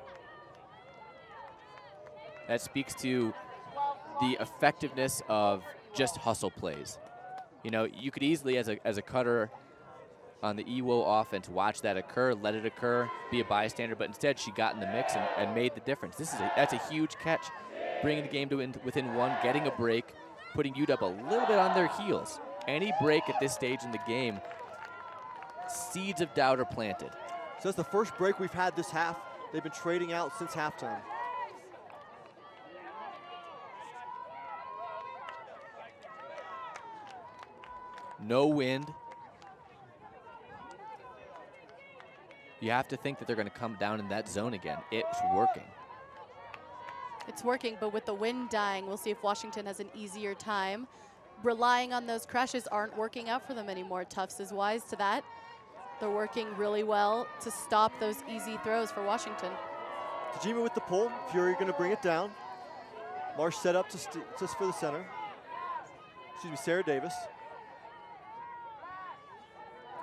That speaks to the effectiveness of just hustle plays. You know, you could easily, as a cutter on the Ewo offense, watch that occur, let it occur, be a bystander, but instead she got in the mix and made the difference. That's a huge catch, bringing the game to within 1, getting a break, putting UW a little bit on their heels. Any break at this stage in the game, seeds of doubt are planted. So that's the first break we've had this half. They've been trading out since halftime. No wind. You have to think that they're going to come down in that zone again. It's working. It's working, but with the wind dying, we'll see if Washington has an easier time. Relying on those crashes aren't working out for them anymore. Tufts is wise to that. They're working really well to stop those easy throws for Washington. Tajima with the pull. Fury going to bring it down. Marsh set up just for the center. Excuse me, Sarah Davis.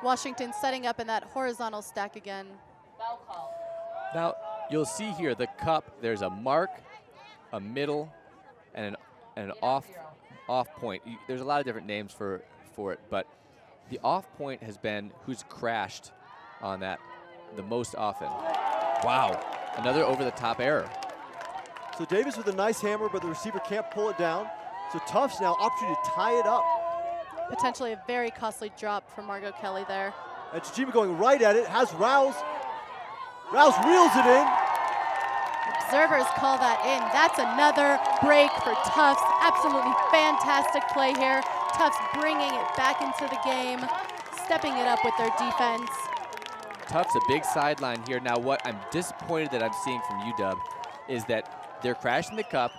Washington setting up in that horizontal stack again. Now, you'll see here the cup, there's a mark, a middle, and an off point. There's a lot of different names for it, but the off point has been who's crashed on that the most often. Wow, another over-the-top error. So Davis with a nice hammer, but the receiver can't pull it down. So Tufts now opportunity to tie it up. Potentially a very costly drop for Margot Kelly there. And Chijima going right at it, has Rouse. Rouse reels it in. Observers call that in. That's another break for Tufts. Absolutely fantastic play here. Tufts bringing it back into the game, stepping it up with their defense. Tufts a big sideline here. Now what I'm disappointed that I'm seeing from UW is that they're crashing the cup.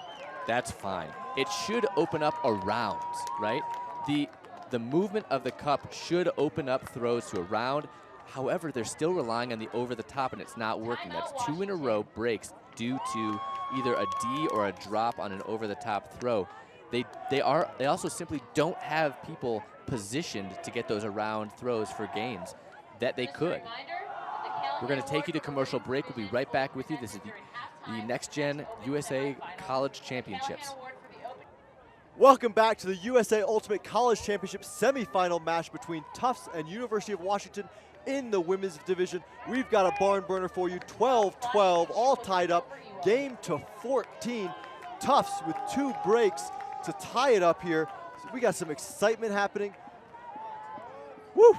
That's fine. It should open up around, right? The movement of the cup should open up throws to around. However, they're still relying on the over the top, and it's not working. That's 2 in a row breaks due to either a D or a drop on an over the top throw. They also simply don't have people positioned to get those around throws for gains that they could. We're going to take you to commercial break. We'll be right back with you. This is the Next Gen USA College Championships. Welcome back to the USA Ultimate College Championship semifinal match between Tufts and University of Washington in the women's division. We've got a barn burner for you, 12-12, all tied up, game to 14. Tufts with 2 breaks to tie it up here. So we got some excitement happening. Woo!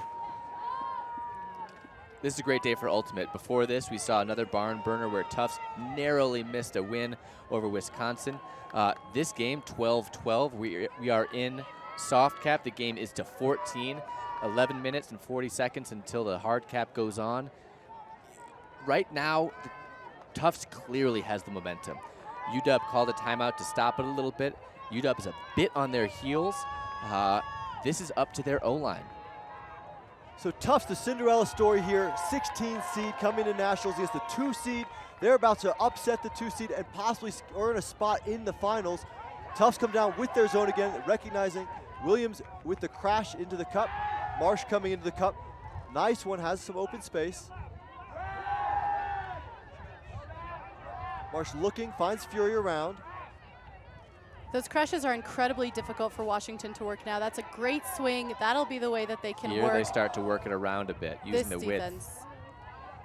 This is a great day for Ultimate. Before this, we saw another barn burner where Tufts narrowly missed a win over Wisconsin. This game, 12-12, we are in soft cap. The game is to 14, 11 minutes and 40 seconds until the hard cap goes on. Right now, Tufts clearly has the momentum. UW called a timeout to stop it a little bit. UW is a bit on their heels. This is up to their O-line. So Tufts, the Cinderella story here, 16 seed coming to nationals against the 2 seed. They're about to upset the 2 seed and possibly earn a spot in the finals. Tufts come down with their zone again, recognizing Williams with the crash into the cup. Marsh coming into the cup. Nice one, has some open space. Marsh looking, finds Fury around. Those crashes are incredibly difficult for Washington to work now. That's a great swing. That'll be the way that they can Here work. They start to work it around a bit, using the width. Defense.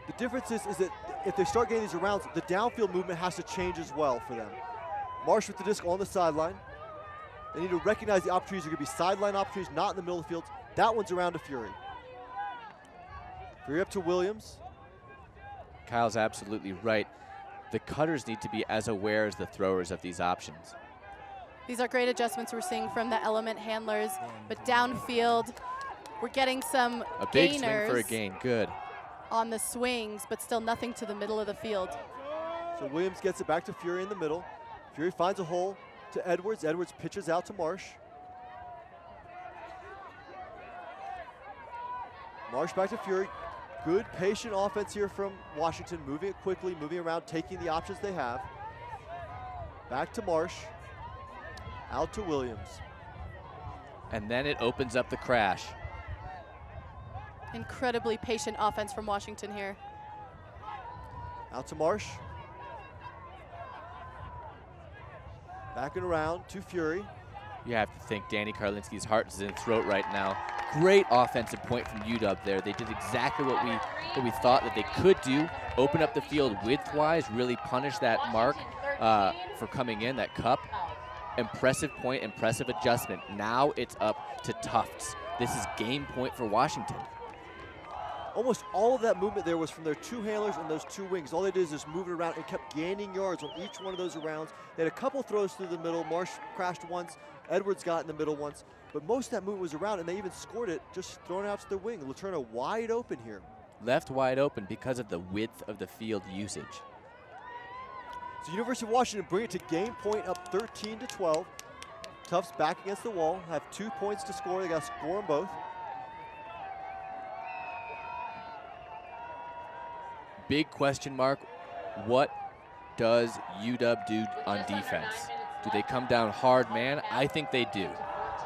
The difference is that if they start getting these arounds, the downfield movement has to change as well for them. Marsh with the disc on the sideline. They need to recognize the opportunities are going to be sideline opportunities, not in the middle of the field. That one's around to Fury. Fury up to Williams. Kyle's absolutely right. The cutters need to be as aware as the throwers of these options. These are great adjustments we're seeing from the element handlers, but downfield, we're getting some A big gainers swing for a gain, good. on the swings, but still nothing to the middle of the field. So Williams gets it back to Fury in the middle. Fury finds a hole to Edwards. Edwards pitches out to Marsh. Marsh back to Fury. Good patient offense here from Washington, moving it quickly, moving around, taking the options they have. Back to Marsh. Out to Williams. And then it opens up the crash. Incredibly patient offense from Washington here. Out to Marsh. Back and around to Fury. You have to think Danny Karlinski's heart is in his throat right now. Great offensive point from UW there. They did exactly what we thought that they could do. Open up the field width-wise, really punish that mark for coming in, that cup. Impressive point, impressive adjustment. Now it's up to Tufts. This is game point for Washington. Almost all of that movement there was from their 2 handlers and those 2 wings. All they did is just move it around and kept gaining yards on each one of those rounds. They had a couple throws through the middle. Marsh crashed once. Edwards got in the middle once. But most of that movement was around, and they even scored it just throwing it out to the wing. Laterna wide open here. Left wide open because of the width of the field usage. So University of Washington bring it to game point, up 13-12. Tufts back against the wall, have 2 points to score. They got to score them both. Big question mark, what does UW do on defense? Do they come down hard, man? I think they do.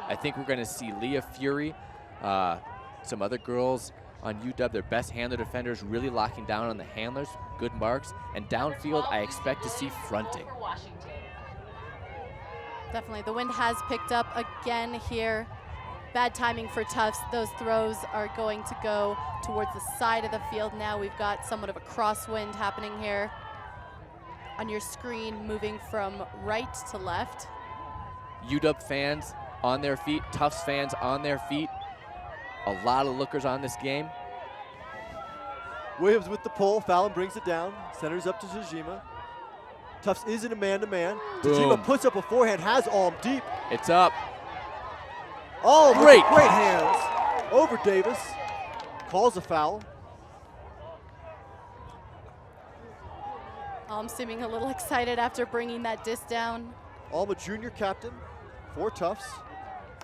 I think we're going to see Leah Fury, some other girls on UW, their best handler defenders, really locking down on the handlers, good marks. And downfield, I expect to see fronting. Definitely. The wind has picked up again here. Bad timing for Tufts. Those throws are going to go towards the side of the field now. We've got somewhat of a crosswind happening here. On your screen, moving from right to left. UW fans on their feet, Tufts fans on their feet. A lot of lookers on this game. Williams with the pull. Fallon brings it down. Centers up to Tajima. Tufts is in a man-to-man. Tajima puts up a forehand, has Alm deep. It's up. Oh, great hands over Davis. Calls a foul. Alm seeming a little excited after bringing that disc down. Alm, a junior captain for Tufts.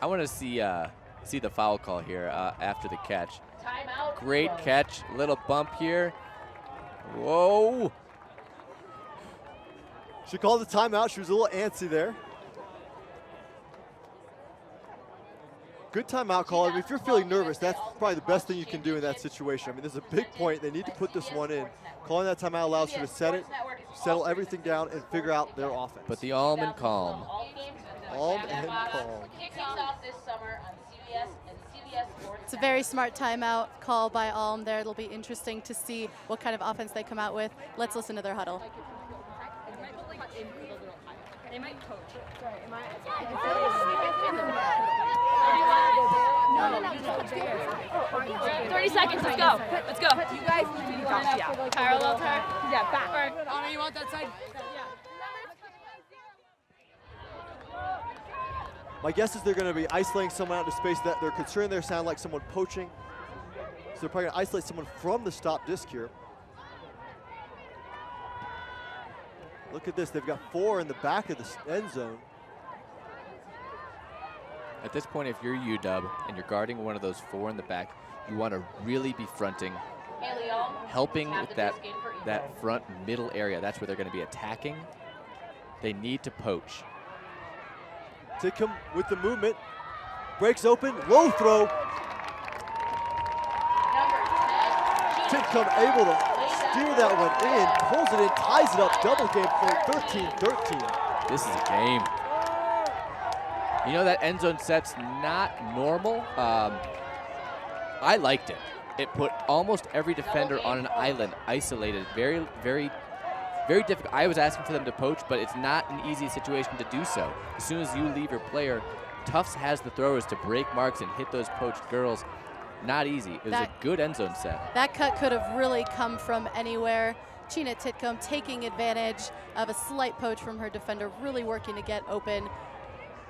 I want to see the foul call here after the catch. Great catch, little bump here. Whoa. She called the timeout. She was a little antsy there. Good timeout call. I mean, if you're feeling nervous, that's probably the best thing you can do in that situation. I mean, there's a big point. They need to put this one in. Calling that timeout allows her to set it, settle everything down, and figure out their offense. But the Alm and calm. Alm and calm. It's a very smart timeout call by Alm there. It'll be interesting to see what kind of offense they come out with. Let's listen to their huddle. They might coach. 30 seconds, let's go. Let's go. You guys need to be off, yeah. Parallel tire. Yeah, back. Anna, you want that side? My guess is they're going to be isolating someone out into space. That they're concerned they sound like someone poaching. So they're probably going to isolate someone from the stop disc here. Look at this. They've got 4 in the back of the end zone. At this point, if you're UW and you're guarding one of those 4 in the back, you want to really be fronting, helping with that front middle area. That's where they're going to be attacking. They need to poach. Titcomb with the movement, breaks open, low throw. Titcomb able to steer that one in, pulls it in, ties it up, double game point, 13-13. This is a game. You know, that end zone set's not normal. I liked it. It put almost every defender on an island, isolated. Very, very, very difficult. I was asking for them to poach, but it's not an easy situation to do so. As soon as you leave your player, Tufts has the throwers to break marks and hit those poached girls. Not easy. It was a good end zone set. That cut could have really come from anywhere. Chyna Titcomb taking advantage of a slight poach from her defender, really working to get open.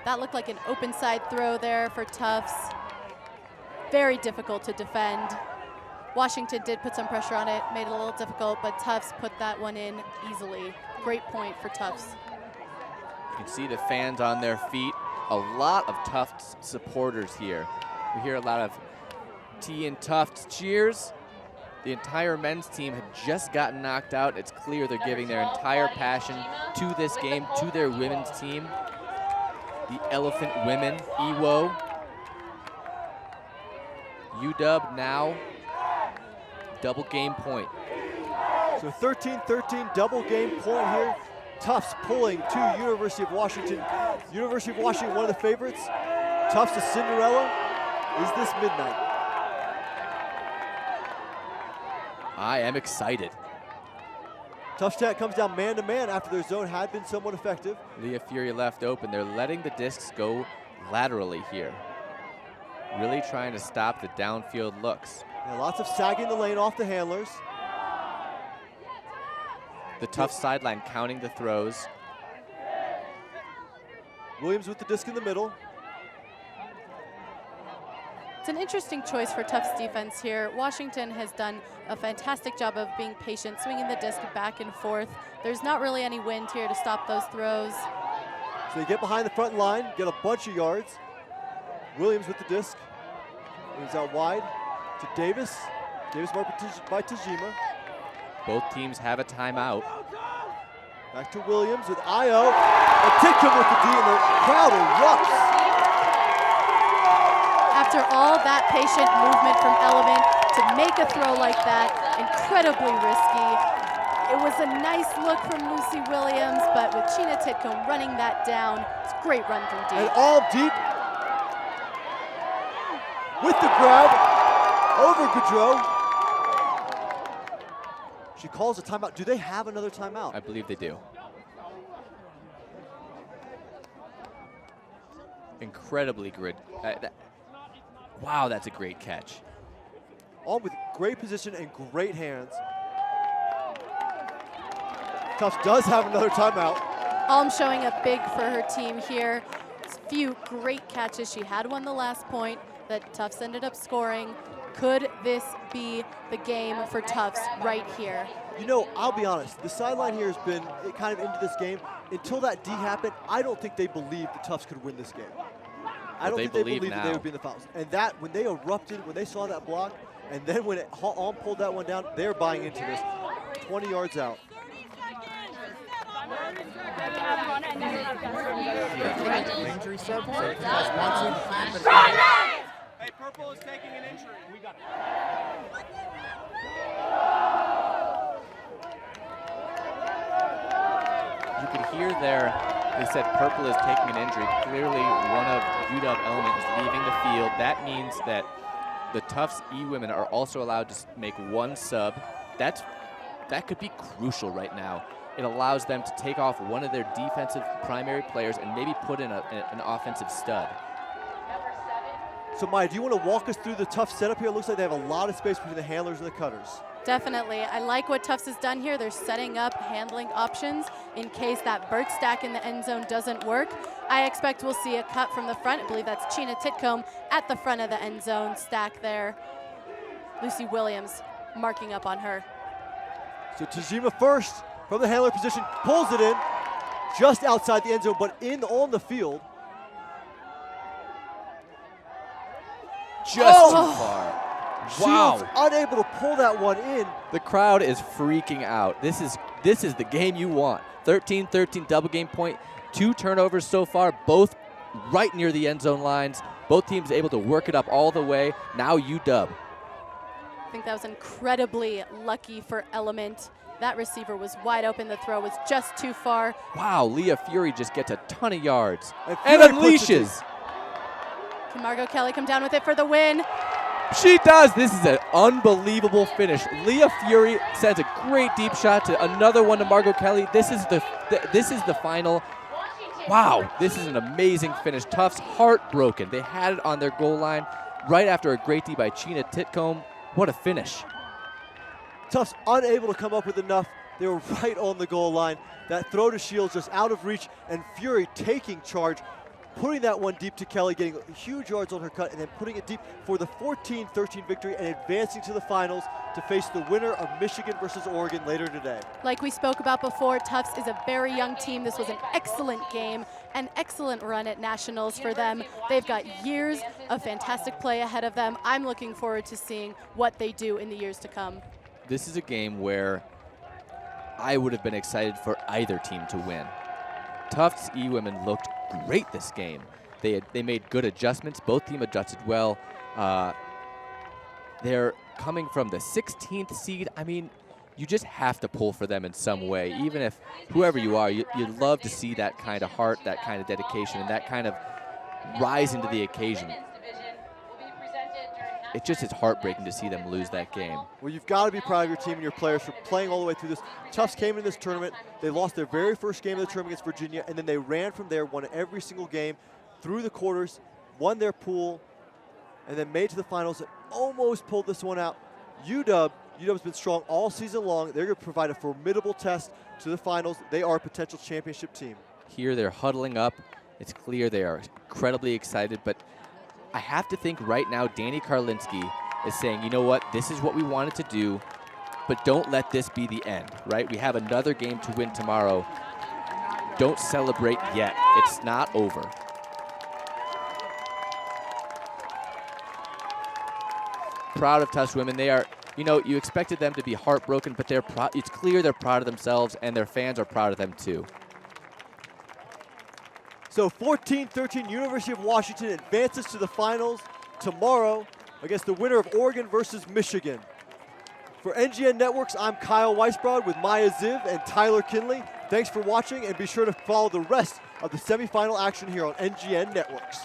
That looked like an open side throw there for Tufts. Very difficult to defend. Washington did put some pressure on it, made it a little difficult, but Tufts put that one in easily. Great point for Tufts. You can see the fans on their feet. A lot of Tufts supporters here. We hear a lot of T and Tufts cheers. The entire men's team had just gotten knocked out. It's clear they're giving their entire passion to this game, to their women's team. The Elephant Women, Ewo. UW now, double game point. So 13-13 double game point here. Tufts pulling to University of Washington. University of Washington, one of the favorites. Tufts to Cinderella. Is this midnight? I am excited. Tufts Tech comes down man-to-man after their zone had been somewhat effective. Leah Fury left open. They're letting the discs go laterally here. Really trying to stop the downfield looks. Yeah, lots of sagging the lane off the handlers. The Tufts sideline counting the throws. Williams with the disc in the middle. It's an interesting choice for Tufts defense here. Washington has done a fantastic job of being patient, swinging the disc back and forth. There's not really any wind here to stop those throws. So they get behind the front line, get a bunch of yards. Williams with the disc. Moves out wide to Davis. Davis marked by Tajima. Both teams have a timeout. Back to Williams with Io. And Titcomb with the D, and the crowd erupts. After all that patient movement from Element to make a throw like that, incredibly risky. It was a nice look from Lucy Williams, but with Sheena Titcomb running that down, it's a great run from deep. And all deep with the grab over Gaudreau. She calls a timeout. Do they have another timeout? I believe they do. Incredibly good. Wow, that's a great catch. All with great position and great hands. Tufts does have another timeout. Alm showing up big for her team here. A few great catches. She had one the last point that Tufts ended up scoring. Could this be the game for Tufts right here? You know, I'll be honest, the sideline here has been kind of into this game. Until that D happened, I don't think they believed the Tufts could win this game. I don't think they believed that they would be in the fouls. And that, when they erupted, when they saw that block, and then when Alm pulled that one down, they're buying into this. 20 yards out. Injury sub, so if you guys want to clap it. Hey, Purple is taking an injury. We got You could hear there, they said Purple is taking an injury. Clearly one of UW Element is leaving the field. That means that the Tufts E women are also allowed to make one sub. That could be crucial right now. It allows them to take off one of their defensive primary players and maybe put in an offensive stud. So Maya, do you want to walk us through the Tufts setup here? It looks like they have a lot of space between the handlers and the cutters. Definitely. I like what Tufts has done here. They're setting up handling options in case that Burt stack in the end zone doesn't work. I expect we'll see a cut from the front. I believe that's Sheena Titcomb at the front of the end zone stack there. Lucy Williams marking up on her. So Tajima first from the handler position, pulls it in just outside the end zone, but on the field. Just too far. Wow. Shields unable to pull that one in. The crowd is freaking out. This is the game you want. 13-13 double game point. 2 turnovers so far, both right near the end zone lines. Both teams able to work it up all the way. Now UW. I think that was incredibly lucky for Element. That receiver was wide open. The throw was just too far. Wow, Leah Fury just gets a ton of yards and unleashes. Can Margot Kelly come down with it for the win? She does. This is an unbelievable finish. Leah Fury sends a great deep shot to another one to Margot Kelly. This is the final. Wow, this is an amazing finish. Tufts heartbroken. They had it on their goal line right after a great D by Sheena Titcomb. What a finish. Tufts unable to come up with enough. They were right on the goal line. That throw to Shields just out of reach, and Fury taking charge, putting that one deep to Kelly, getting huge yards on her cut, and then putting it deep for the 14-13 victory and advancing to the finals to face the winner of Michigan versus Oregon later today. Like we spoke about before, Tufts is a very young team. This was an excellent game, an excellent run at nationals for them. They've got years of fantastic play ahead of them. I'm looking forward to seeing what they do in the years to come. This is a game where I would have been excited for either team to win. Tufts E women looked great this game. They made good adjustments. Both teams adjusted well. They're coming from the 16th seed. I mean, you just have to pull for them in some way. Even if whoever you are, you'd love to see that kind of heart, that kind of dedication, and that kind of rise into the occasion. It just is heartbreaking to see them lose that game. Well, you've got to be proud of your team and your players for playing all the way through this. Tufts came into this tournament. They lost their very first game of the tournament against Virginia, and then they ran from there, won every single game through the quarters, won their pool, and then made it to the finals and almost pulled this one out. UW's been strong all season long. They're going to provide a formidable test to the finals. They are a potential championship team. Here they're huddling up. It's clear they are incredibly excited, but I have to think right now Danny Karlinski is saying, you know what, this is what we wanted to do, but don't let this be the end, right? We have another game to win tomorrow. Don't celebrate yet. It's not over. Proud of Tufts women. They are you know, you expected them to be heartbroken, but it's clear they're proud of themselves, and their fans are proud of them too. So 14-13, University of Washington advances to the finals tomorrow against the winner of Oregon versus Michigan. For NGN Networks, I'm Kyle Weisbrod with Maya Ziv and Tyler Kinley. Thanks for watching, and be sure to follow the rest of the semifinal action here on NGN Networks.